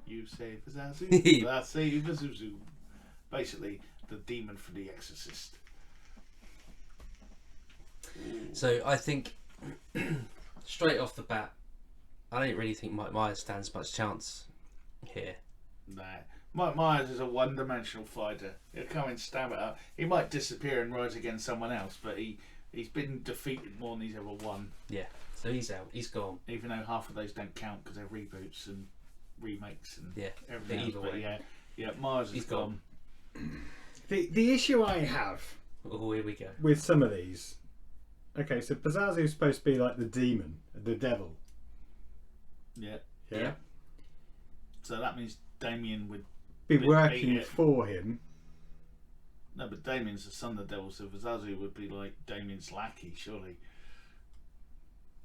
You say Vazuzu? I say Vazuzu. Basically, the demon from The Exorcist. So I think straight off the bat, I don't really think Mike Myers stands much chance here. Nah. Mike Myers is a one-dimensional fighter. He'll come and stab it up. He might disappear and rise against someone else, but he's been defeated more than he's ever won. Yeah, so he's out. He's gone. Even though half of those don't count because they're reboots and remakes and everything else. either But way. yeah, Myers is He's gone. The issue I have Oh, here we go. with some of these. Okay, so Pazazu's supposed to be like the demon, the devil. Yeah. Yeah. So that means Damien would Be Be- working yeah. for him. no, but Damien's the son of the devil, so Vazazu would be like Damien's lackey, surely.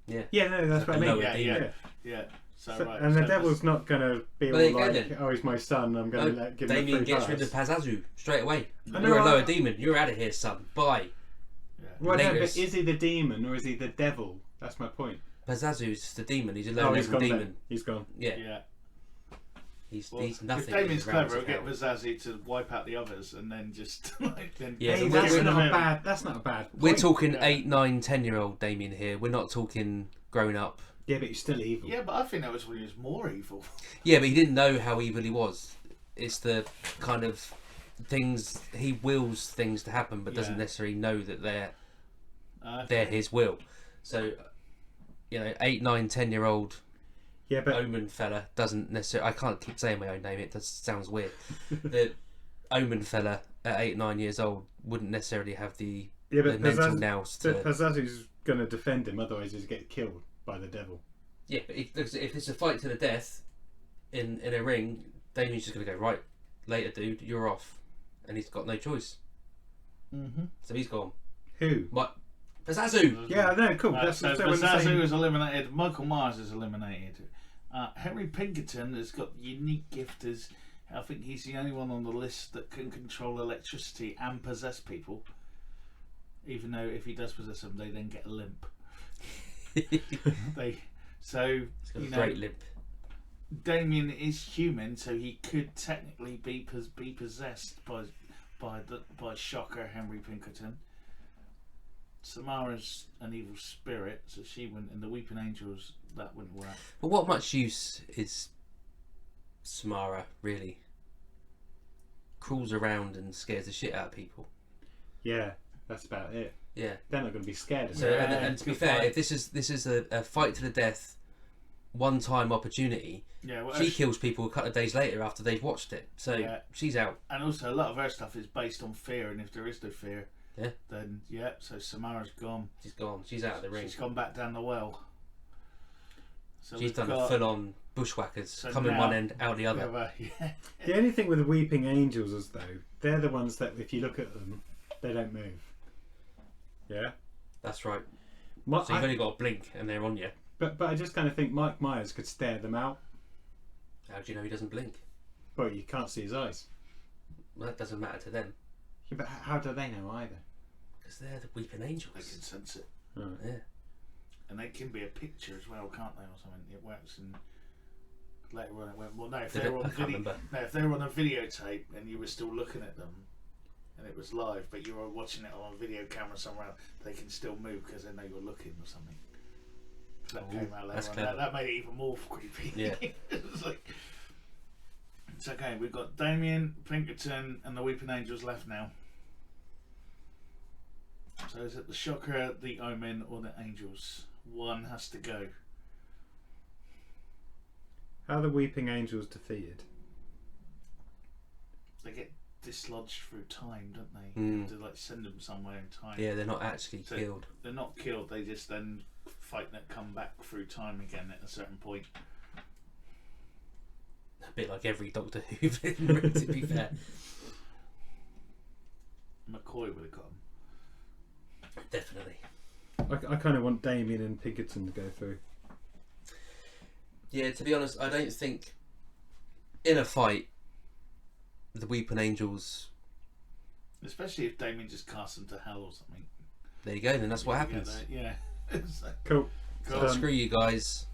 Yeah. Yeah, no, that's what I Like a mean. lower demon. Yeah. So, So- right. and the so devil's not going to be Well, there all you go like, then. oh, he's my son, I'm going to give him a Damien free gets pass. rid of Pazazu straight away. I You're a know, lower I- demon. You're out of here, son. Bye. Yeah. Well, no, but Laters. is he the demon or is he the devil? That's my point. Pazazu's the demon. He's a Oh, low he's level gone demon. then. He's gone. Yeah. Yeah. He's Well, nothing. if Damien's in the realms clever, of he'll get hell. Vazazu to wipe out the others and then just Yeah, Hey, but that's we're- not a bad. That's not a bad. We're point. talking Yeah. 8, 9, 10-year-old Damien here. We're not talking grown up. Yeah, but he's still evil. Yeah, but I think that was when he was more evil. Yeah, but he didn't know how evil he was. It's the kind of things he wills things to happen, but doesn't Yeah. necessarily know that they're Okay. his will. So, 8, 9, 10-year-old Yeah, but Omen fella doesn't necessarily. I can't keep saying my own name. It just sounds weird. The Omen fella at 8, 9 years old wouldn't necessarily have the mental nous to. Pazazu's going to defend him, otherwise he's get killed by the devil. Yeah, but if it's a fight to the death in a ring, Damien's just going to go, right, later, dude, you're off. And he's got no choice. Mm-hmm. So he's gone. Who? What? Pazazu! Yeah, no, cool. That's so so we're the Vazazu same- is eliminated. Michael Myers is eliminated. Henry Pinkerton has got the unique gift as I think he's the only one on the list that can control electricity and possess people. Even though if he does possess them, they then get a limp. He's So got a you know, great limp. Damien is human, so he could technically be possessed by Shocker Henry Pinkerton. Samara's an evil spirit, so she wouldn't. And the Weeping Angels, that wouldn't work. But what much use is Samara, really? Crawls around and scares the shit out of people. Yeah, that's about it. Yeah. They're not going to be scared of So, him. and to be good fair, fight. if this is a fight to the death, one-time opportunity, Yeah, well, she kills people a couple of days later after they've watched it. So Yeah. she's out. and also a lot of her stuff is based on fear, and if there is no fear, Yeah. Then so Samara's gone. She's gone. She's out of the ring. She's gone back down the well. So She's we've done got- a full-on bushwhackers. So Come in now one end, out the other. The only thing with the Weeping Angels is though they're the ones that if you look at them, they don't move. Yeah. That's right. My, So you've only got to blink and they're on you. but I just kind of think Mike Myers could stare them out, How do you know he doesn't blink? but you can't see his eyes. Well, that doesn't matter to them. Yeah, but how do they know either? Because they're the Weeping They can Angels. sense it. Right. Yeah. And they can be a picture as well, can't they, or something? It works in later on. It went, well, no, if Did they it? were I on can't video, remember. no, if they were on a videotape and you were still looking at them, and it was live, but you were watching it on a video camera somewhere else, they can still move because they know you're looking or something. That Ooh, came out that's later on. clever. That made it even more creepy. Yeah. It's like, it's okay. We've got Damien, Pinkerton, and the Weeping Angels left now. So is it the Shocker, the Omen, or the Angels? One has to go. How are the Weeping Angels defeated? They get dislodged through time, don't they? Mm. You have to like send them somewhere in time. Yeah, they're not actually So- killed. They're not killed. They just then fight that come back through time again at a certain point. A bit like every Doctor Who film, to be fair. McCoy would have got them. Definitely. I kind of want Damien and Pinkerton to go through. Yeah, to be honest, I don't think in a fight the Weeping Angels. Especially if Damien just casts them to hell or something. There you go. Then that's what You get happens. that, yeah. It's like, Cool. cool. So screw you guys.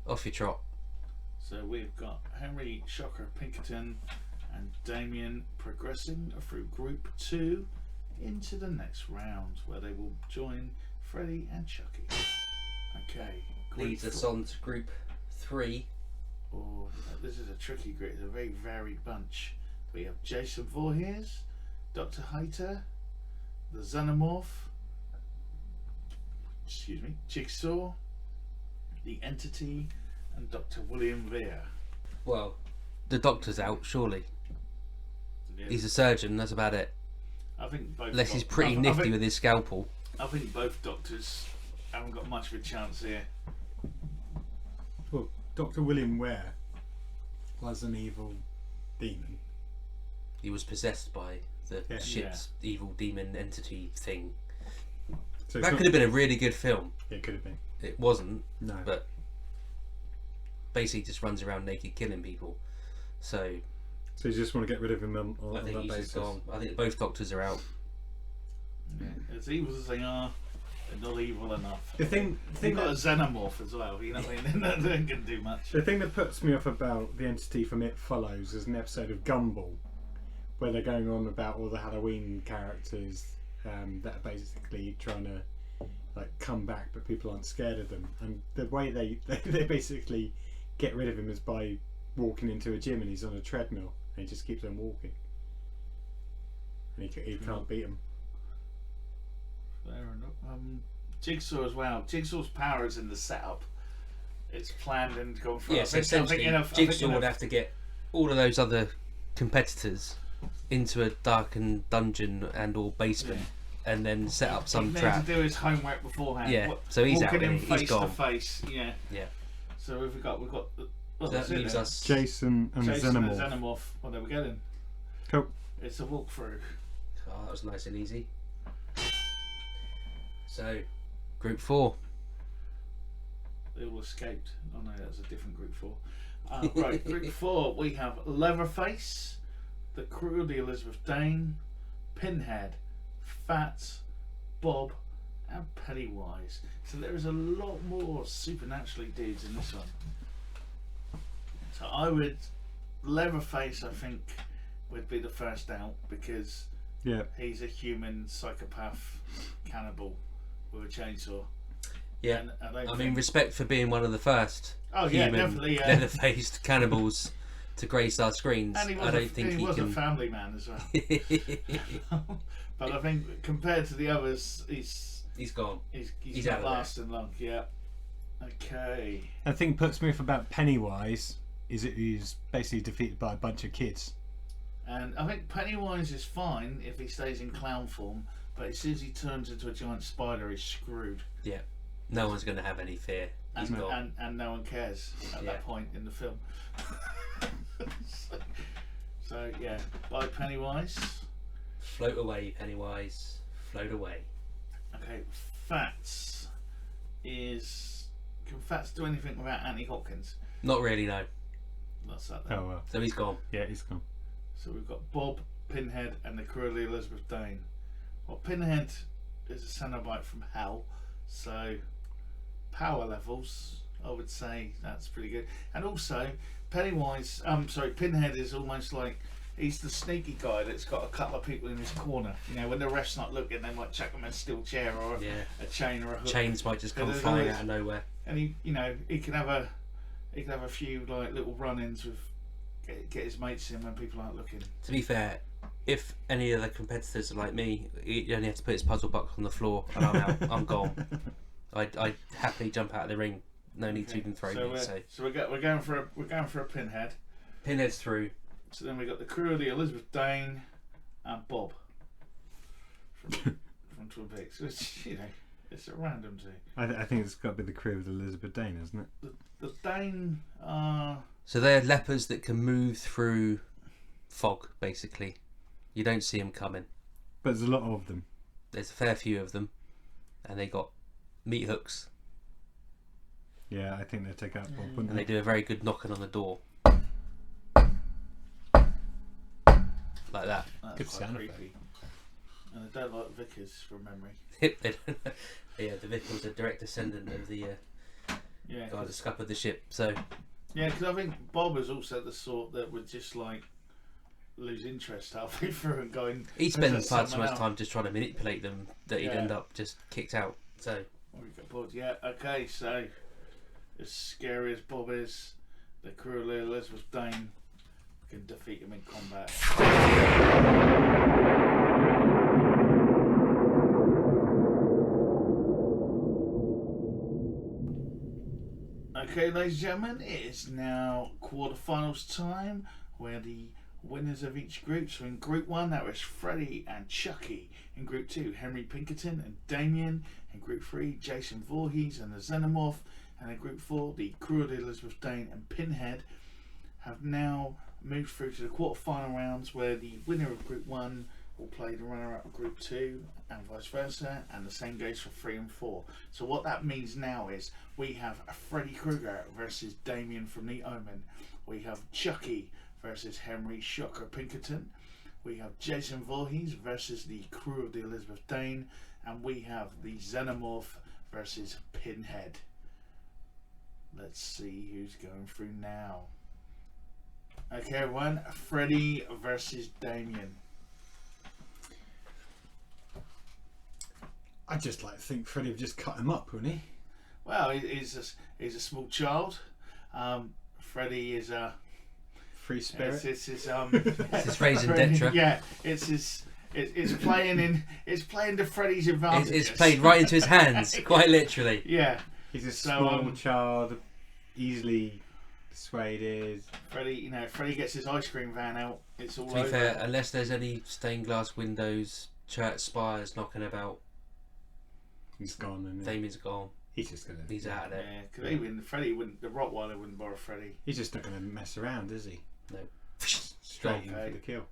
Off your trot. So we've got Henry, Shocker, Pinkerton, and Damien progressing through Group 2 into the next round, where they will join Freddy and Chucky. Okay. Group Leads us 4. on to Group 3. Oh, this is a tricky group. It's a very varied bunch. We have Jason Voorhees, Dr. Hayter, the Xenomorph, Jigsaw, the Entity, and Dr. William Vere. Well, the Doctor's out, surely. Yeah, He's a surgeon, that's about it. I think both. Unless he's doc- pretty I nifty think, with his scalpel. I think both doctors haven't got much of a chance here. Well, Dr. William Ware was an evil demon. He was possessed by the Yeah. shit's evil demon entity thing. So That could have been a really good film. It could have been. It wasn't, No. but basically just runs around naked killing people. So So you just want to get rid of him on I think that he's basis. just gone. I think both Doctors are out. As evil as they are, they're not evil enough. The thing They've got a that, xenomorph as well. You know what I mean? They ain't gonna do much. the thing that puts me off about the entity from It Follows is an episode of Gumball where they're going on about all the Halloween characters that are basically trying to like come back, but people aren't scared of them. And the way they basically get rid of him is by walking into a gym and he's on a treadmill and he just keeps on walking. And he can't beat him. Fair enough. Jigsaw as well. Jigsaw's power is in the setup. It's planned and gone through. Yes, essentially, Jigsaw would have to get all of those other competitors into a darkened dungeon and or basement, and then set up some he trap. to do his homework beforehand. Yeah, so he's walking out, in isn't he? He's face gone. to face. Yeah. Yeah. So we've got. So Well, that leaves us. Jason and Jason and Xenomorph. Xenomorph. What are we getting? Cool. It's a walkthrough. Oh, that was nice and easy. So, Group 4. They all escaped. Oh no, that's a different Group 4. Right, Group 4, we have Leatherface, the crew of the Elizabeth Dane, Pinhead, Fats, Bob, and Pennywise. So there is a lot more supernaturally dudes in this one. So I would, Leatherface I think would be the first out because Yeah. he's a human psychopath cannibal with a chainsaw. Yeah. And I don't I think- mean, respect for being one of the first Oh yeah, human definitely. Yeah. leather-faced cannibals to grace our screens. And he was, I don't think he was can. a family man as well. But I think compared to the others, he's gone. he's out not of there. lasting long. Yeah. Okay. The thing puts me off about Pennywise is that he's basically defeated by a bunch of kids. And I think Pennywise is fine if he stays in clown form, But as soon as he turns into a giant spider, he's screwed. Yeah. No one's going to have any fear. He's gone. And no one cares at that point in the film. so yeah, by Pennywise. Float away, Pennywise. Float away. Okay, Fats is. Can Fats do anything without Anthony Hopkins? Not really, no. That's that then. Oh well. So he's gone. Yeah, he's gone. So we've got Bob, Pinhead, and the cruelly Elizabeth Dane. Well, Pinhead is a Cenobite from hell, so power levels, I would say that's pretty good. And also, Pinhead is almost like he's the sneaky guy that's got a couple of people in his corner. You know, when the ref's not looking, they might chuck him in a steel chair or a chain or a hook. Chains might just come flying out of nowhere. And he can have a few like little run-ins with get his mates in when people aren't looking. To be fair, if any of the competitors are like me, he only have to put his puzzle box on the floor and I'm out. I'm gone. I'd happily jump out of the ring. No need to even throw me. So we're going for a Pinhead. Pinhead's through. So then we got the crew of the Elizabeth Dane and Bob from Twin Peaks. Which, it's a random two. I think it's got to be the crew of Elizabeth Dane, isn't it? The Dane So they're lepers that can move through fog, basically. You don't see them coming. But there's a lot of them. There's a fair few of them, and they got meat hooks. Yeah, I think they take out Bob, wouldn't And they do a very good knocking on the door. Like that. that's Good quite sound creepy. effect. And I don't like Vickers from memory. Yeah, the Vic was a direct descendant of the Yeah, guy that scuppered the ship. So yeah, because I think Bob is also the sort that would just like lose interest halfway through and going. he spent "There's far too someone much else." time just trying to manipulate them that he'd Yeah. end up just kicked out. So We got bored. Yeah, okay, so as scary as Bob is, the crew of Elizabeth Dane can defeat him in combat. Okay, ladies and gentlemen, it is now quarterfinals time, where the winners of each group. So in Group 1, that was Freddy and Chucky. In Group 2, Henry Pinkerton and Damien. In Group 3, Jason Voorhees and the Xenomorph. And in Group 4, the crew of Elizabeth Dane and Pinhead have now moved through to the quarterfinal rounds, where the winner of Group 1 will play the runner-up of Group 2 and vice versa, and the same goes for 3 and 4. So what that means now is we have Freddy Krueger versus Damien from The Omen. We have Chucky versus Henry Shocker Pinkerton. We have Jason Voorhees versus the crew of the Elizabeth Dane, and we have the Xenomorph versus Pinhead. Let's see who's going through now. Okay, everyone, Freddy versus Damien. I'd just like to think Freddie would just cut him up, wouldn't he? Well, he's a small child. Freddy is a Free spirit. It's his it's his raising Detra. Yeah, it's playing to Freddy's advantage. It's played right into his hands, quite literally. Yeah, He's a So, small child, easily persuaded. Freddy gets his ice cream van out. It's all To be over. fair, unless there's any stained glass windows, church spires knocking about, He's gone, and Damien's gone. he's just gonna. He's out of there. Yeah, because Freddy wouldn't. The Rottweiler wouldn't borrow Freddy. He's just not gonna mess around, is he? No. Straight in Okay. for the kill.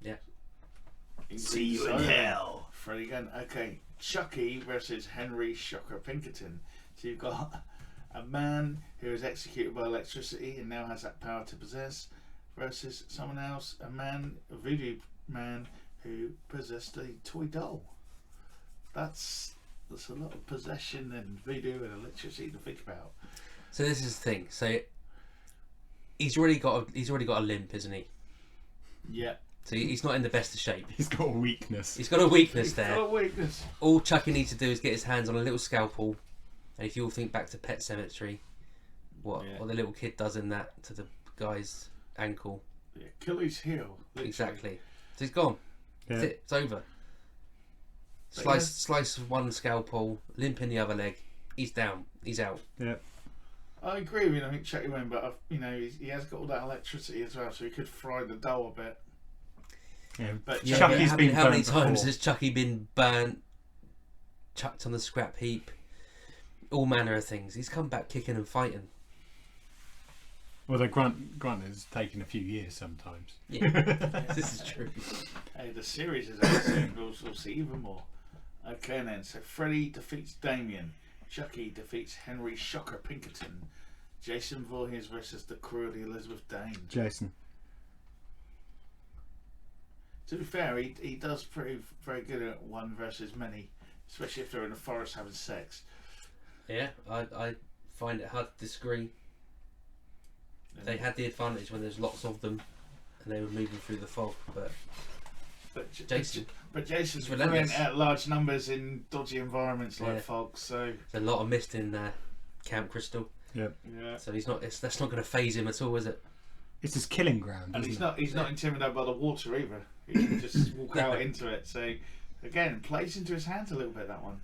See you in hell, Freddy gun. Okay, Chucky versus Henry Shocker Pinkerton. So you've got a man who is executed by electricity and now has that power to possess, versus someone else, a voodoo man who possessed a toy doll. That's a lot of possession and voodoo and electricity to think about. So this is the thing. So he's already got a limp, isn't he? Yeah. So he's not in the best of shape. He's got a weakness. He's got a weakness He's there. got a weakness. All Chucky needs to do is get his hands on a little scalpel, and if you all think back to Pet Sematary, what the little kid does in that to the guy's ankle. Yeah, kill his heel. Literally. Exactly. So he's gone. Yeah. That's it. It's over. But Slice of one scalpel, limp in the other leg. He's down. He's out. Yeah. I agree with you. I think Chucky win, but he has got all that electricity as well, so he could fry the dough a bit. Yeah. But Yeah, Chucky's but been how many burnt times before. has Chucky been burnt, chucked on the scrap heap, all manner of things. He's come back kicking and fighting. Although Grunt has taken a few years sometimes. Yeah, this is true. Hey, the series is out soon. We'll see even more. Okay, then. So Freddy defeats Damien. Chucky defeats Henry Shocker Pinkerton. Jason Voorhees versus the crew of the Elizabeth Dane. Jason. To be fair, he does prove very good at one versus many, especially if they're in the forest having sex. Yeah, I find it hard to disagree. They had the advantage when there's lots of them and they were moving through the fog, but Jason. But Jason's It's relentless. brilliant at large numbers in dodgy environments like Yeah. fog. So There's a lot of mist in Camp Crystal, Yep. yeah, so that's not going to phase him at all, is it? It's his killing ground, and isn't he's not intimidated by the water either. He can just walk out into it. So again, plays into his hands a little bit, that one.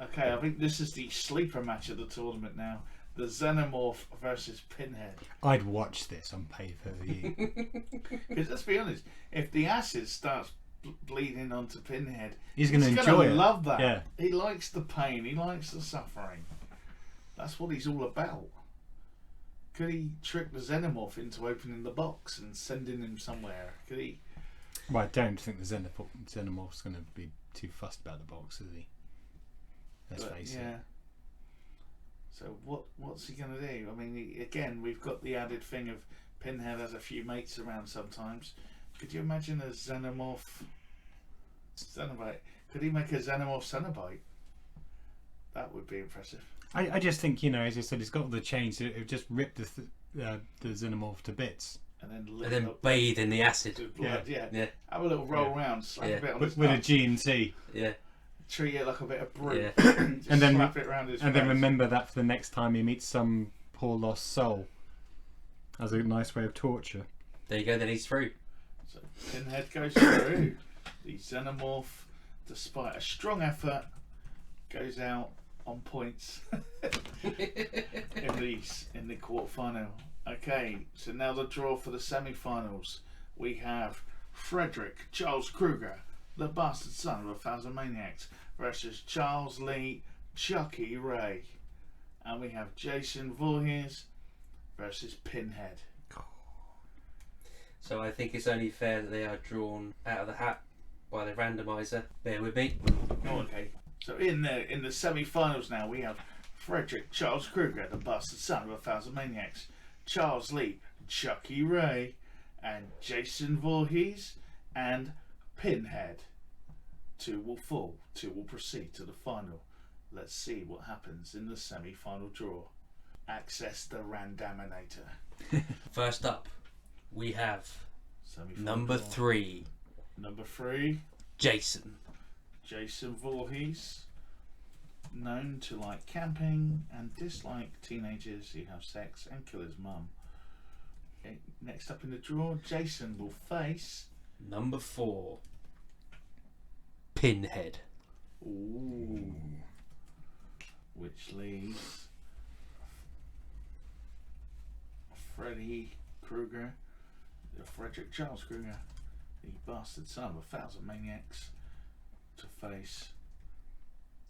Okay, I think this is the sleeper match of the tournament now. The Xenomorph versus Pinhead. I'd watch this on pay-per-view. Because let's be honest, if the acid starts bleeding onto Pinhead, He's going to he's enjoy gonna it. love that. Yeah. He likes the pain. He likes the suffering. That's what he's all about. Could he trick the Xenomorph into opening the box and sending him somewhere? Could he? Well, I don't think the Xenomorph's going to be too fussed about the box, is he? Let's face it. So what's he going to do? I mean, again, we've got the added thing of Pinhead has a few mates around sometimes. Could you imagine a Xenomorph Cenobite? Could he make a Xenomorph Cenobite? That would be impressive. I just think, as I said, he's got all the chains. It would just rip the Xenomorph to bits. And And then bathe in the acid. with blood, yeah. Yeah, Have a little roll around, slap Yeah. a bit on With, his with a nuts, G&T. yeah, treat it like a bit of brew, yeah. just And then- slap it around his And then face. remember that for the next time he meets some poor lost soul. As a nice way of torture. There you go. Then he's through. So Pinhead goes through. The Xenomorph, despite a strong effort, goes out on points in the quarterfinal. Okay, so now the draw for the semi-finals. We have Frederick Charles Krueger, the bastard son of 1,000 maniacs, versus Charles Lee Chucky Ray, and we have Jason Voorhees versus Pinhead. So I think it's only fair that they are drawn out of the hat by the randomizer. Bear with me. Oh, okay. So in the semi-finals now, we have Frederick Charles Krueger, the bastard son of 1,000 maniacs, Charles Lee Chucky Ray, and Jason Voorhees and Pinhead. Two will fall. Two will proceed to the final. Let's see what happens in the semi-final draw. Access the randominator. First up, we have Semi-final number draw. 3, Number 3, Jason. Jason Voorhees. Known to like camping and dislike teenagers who have sex and kill his mum. Okay, next up in the draw, Jason will face. Number 4, Pinhead. Ooh. Which leaves Freddy Krueger, Frederick Charles Krueger, the bastard son of 1,000 maniacs, to face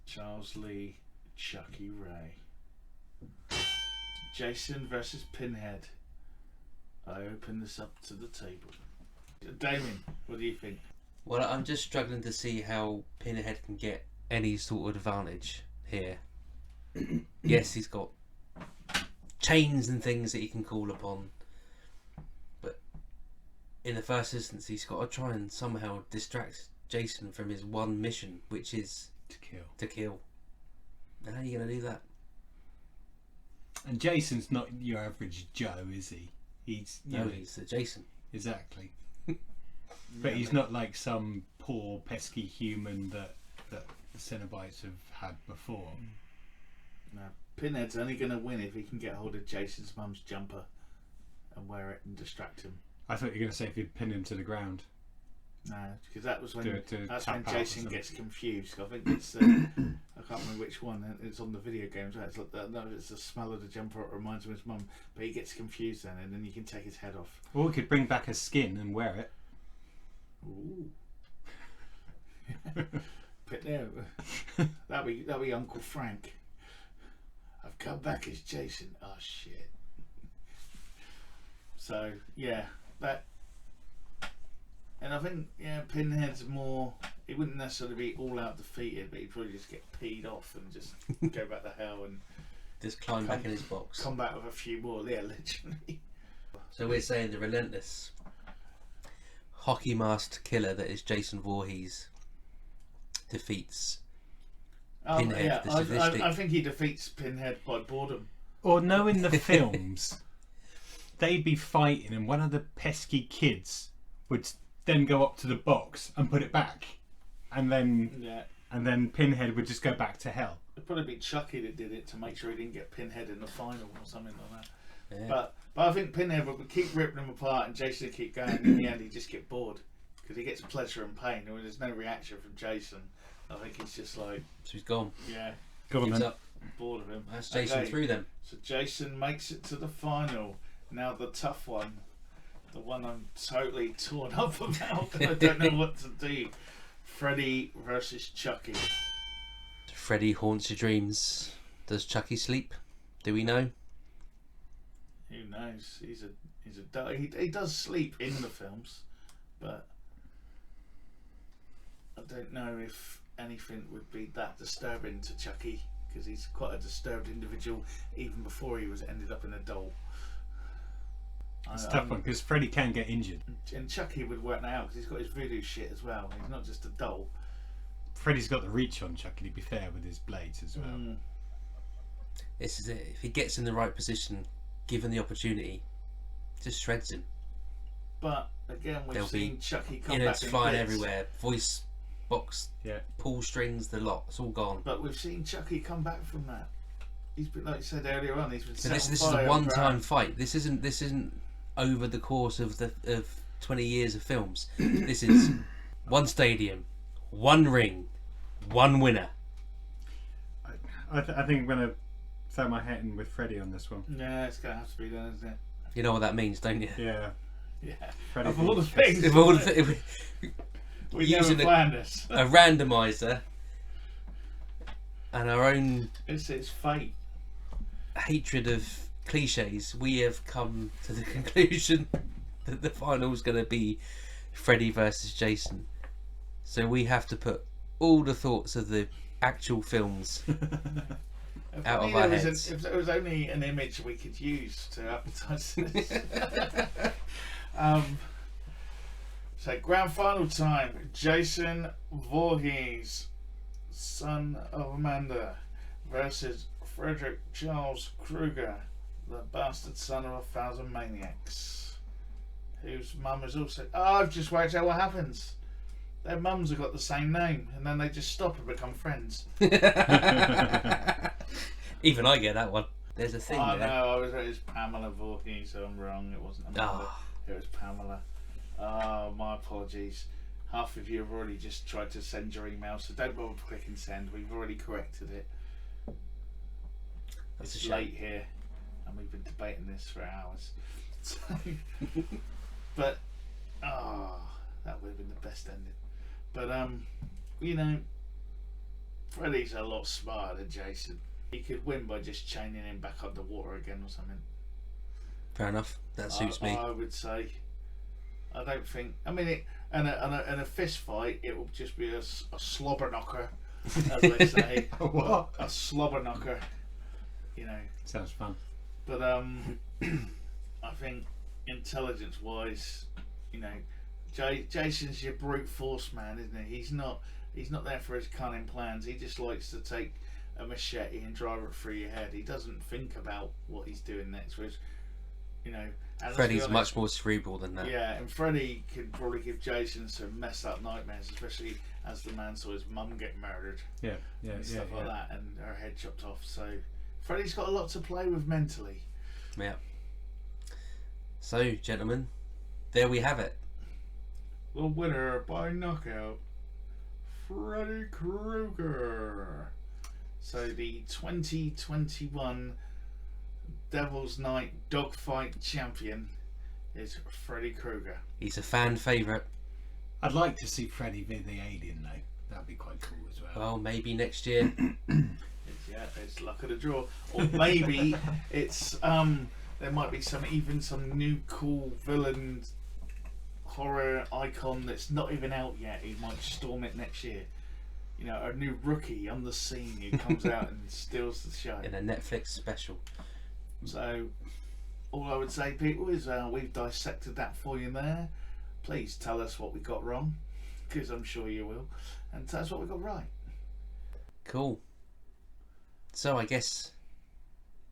Charles Lee Chucky Ray. Jason versus Pinhead. I open this up to the table. Damien, what do you think? Well, I'm just struggling to see how Pinhead can get any sort of advantage here. Yes, he's got chains and things that he can call upon, but in the first instance, he's got to try and somehow distract Jason from his one mission, which is To kill. How are you going to do that? And Jason's not your average Joe, is he? He's No, he's Jason. exactly. But he's not like some poor pesky human that the Cenobites have had before. No, Pinhead's only going to win if he can get hold of Jason's mum's jumper and wear it and distract him. I thought you were going to say if you pin him to the ground. No, because that was when that's tap when out or Jason something. gets confused. I think it's I can't remember which one. It's on the video games. Right? It's like no, it's the smell of the jumper. It reminds him of his mum, but he gets confused then, and then you can take his head off. Or we could bring back a skin and wear it. Ooh. there. That'd be Uncle Frank. I've come back as Jason. Oh shit. So yeah, that. And I think Pinhead's more. He wouldn't necessarily be all out defeated, but he'd probably just get peed off and just go back to hell and just climb back in his box. Come back with a few more. Yeah, literally. So we're saying the relentless hockey masked killer that is Jason Voorhees defeats Pinhead. I think he defeats Pinhead by boredom. Or knowing the films, they'd be fighting, and one of the pesky kids would then go up to the box and put it back, and then Pinhead would just go back to hell. It'd probably be Chucky that did it to make sure he didn't get Pinhead in the final or something like that. Yeah. But I think Pinhead would keep ripping them apart, and Jason would keep going. And in the end, he'd just get bored because he gets pleasure and pain. And when there's no reaction from Jason, I think he's just like, so he's gone. Yeah, Go on Gives then. up. bored of him. That's Jason through them. So Jason makes it to the final. Now the tough one, the one I'm totally torn up about. I don't know what to do. Freddy versus Chucky. Freddy haunts your dreams. Does Chucky sleep? Do we know? Who knows? He does sleep in the films, but I don't know if anything would be that disturbing to Chucky, because he's quite a disturbed individual even before he ended up in a doll. It's a tough one because Freddy can get injured. And Chucky would work now because he's got his voodoo shit as well. He's not just a doll. Freddy's got the reach on Chucky, to be fair, with his blades as well. This is it. If he gets in the right position, given the opportunity, just shreds him. But again, we've There'll seen be Chucky come innards back in flying bits. everywhere, voice box, pull strings, the lot. It's all gone. But we've seen Chucky come back from that. He's been, like you said earlier on, he's been. So set this on is a fire one-time fight. This isn't over the course of 20 years of films. This is one stadium, one ring, one winner. I think I'm going to throw my hat in with Freddy on this one. Yeah, it's going to have to be done, isn't it? You know what that means, don't you? Yeah. Yeah. Freddy Of all the Fazbear. things, If all the we using never planned this. a randomizer and our own It's fate. hatred of cliches, we have come to the conclusion that the final is going to be Freddy versus Jason. So we have to put all the thoughts of the actual films out of our heads. If there was only an image we could use to advertise this. So grand final time: Jason Voorhees, son of Amanda, versus Frederick Charles Krueger, the bastard son of 1,000 maniacs, whose mum is also. Oh, I've just worked out what happens. Their mums have got the same name, and then they just stop and become friends. Even I get that one. There's a thing Oh there. no, it was Pamela Voorhees, so I'm wrong. It wasn't Amanda. It was Pamela. Oh, my apologies. Half of you have already just tried to send your email, so don't bother clicking send. We've already corrected it. That's a It's shame. late here, and we've been debating this for hours. So, but that would have been the best ending. But you know, Freddy's a lot smarter than Jason. He could win by just chaining him back underwater again or something. Fair enough. That suits me. I would say. I don't think. I mean, in a fist fight, it will just be a slobber knocker, as they say. What? A slobber knocker. You know. Sounds fun. But I think intelligence-wise, you know, Jason's your brute force man, isn't he? He's not there for his cunning plans. He just likes to take a machete and drive it through your head. He doesn't think about what he's doing next. Which, you know, and let's be Freddy's honest, much more cerebral than that. Yeah, and Freddy could probably give Jason some messed up nightmares, especially as the man saw his mum get murdered and stuff like that, and her head chopped off. So Freddy's got a lot to play with mentally. Yeah. So, gentlemen, there we have it. The winner by knockout, Freddy Krueger. So the 2021 Devil's Night Dogfight champion is Freddy Krueger. He's a fan favourite. I'd like to see Freddy be the alien, though. That'd be quite cool as well. Well, maybe next year. Yeah, it's luck of the draw. Or maybe it's there might be some new cool villain horror icon that's not even out yet. He might storm it next year. You know, a new rookie on the scene who comes out and steals the show. In a Netflix special. So, all I would say, people, is we've dissected that for you there. Please tell us what we got wrong, because I'm sure you will, and tell us what we got right. Cool. So I guess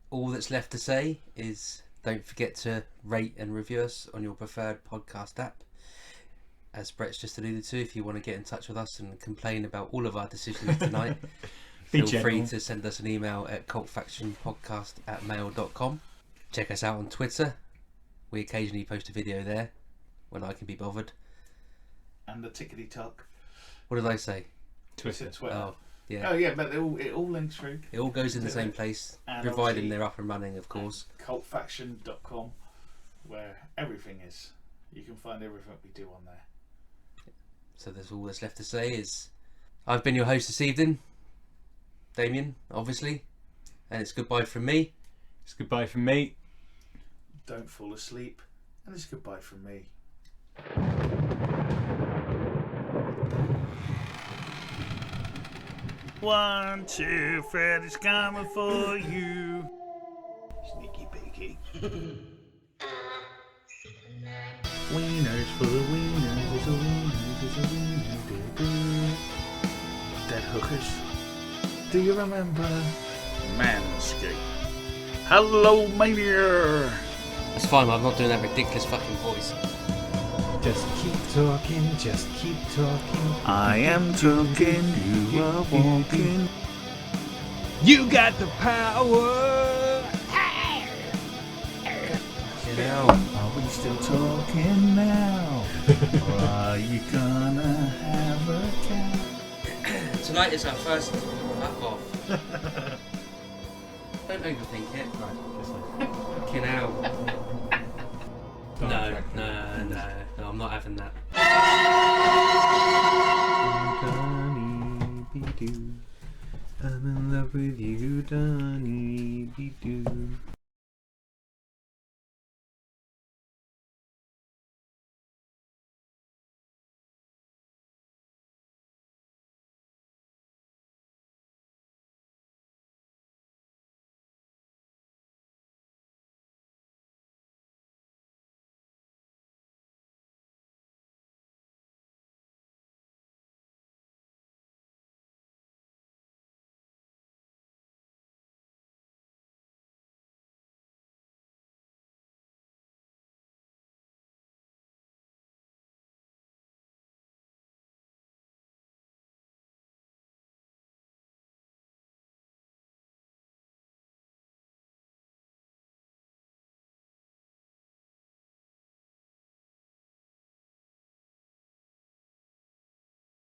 all that's left to say is don't forget to rate and review us on your preferred podcast app. As Brett's just alluded to, if you want to get in touch with us and complain about all of our decisions tonight, feel free to send us an email at cultfactionpodcast@mail.com. Check us out on Twitter. We occasionally post a video there when I can be bothered. And the tickety tock. What did I say? Twitter. Oh, yeah. Oh yeah, but it all links through. It all goes in the same place, And providing they're up and running, of course. Cultfaction.com, where everything is. You can find everything we do on there. So there's all that's left to say is I've been your host this evening, Damien, obviously, and it's goodbye from me. It's goodbye from me. Don't fall asleep, and it's goodbye from me. 1, 2, Freddy's coming for you. Sneaky peeky. Wieners for wieners is a wieners is a wiener. Dead hookers. Do you remember Manscaped? Hello, mania. It's fine, I'm not doing that ridiculous fucking voice. Just keep talking, just keep talking. I am talking, you are walking. You got the power. You know. Are we still talking now? Or are you gonna have a cat? Tonight is our first fuck off. Don't overthink it. Right, Fucking hell. No, I'm not having that. I'm in love with you, Donnie.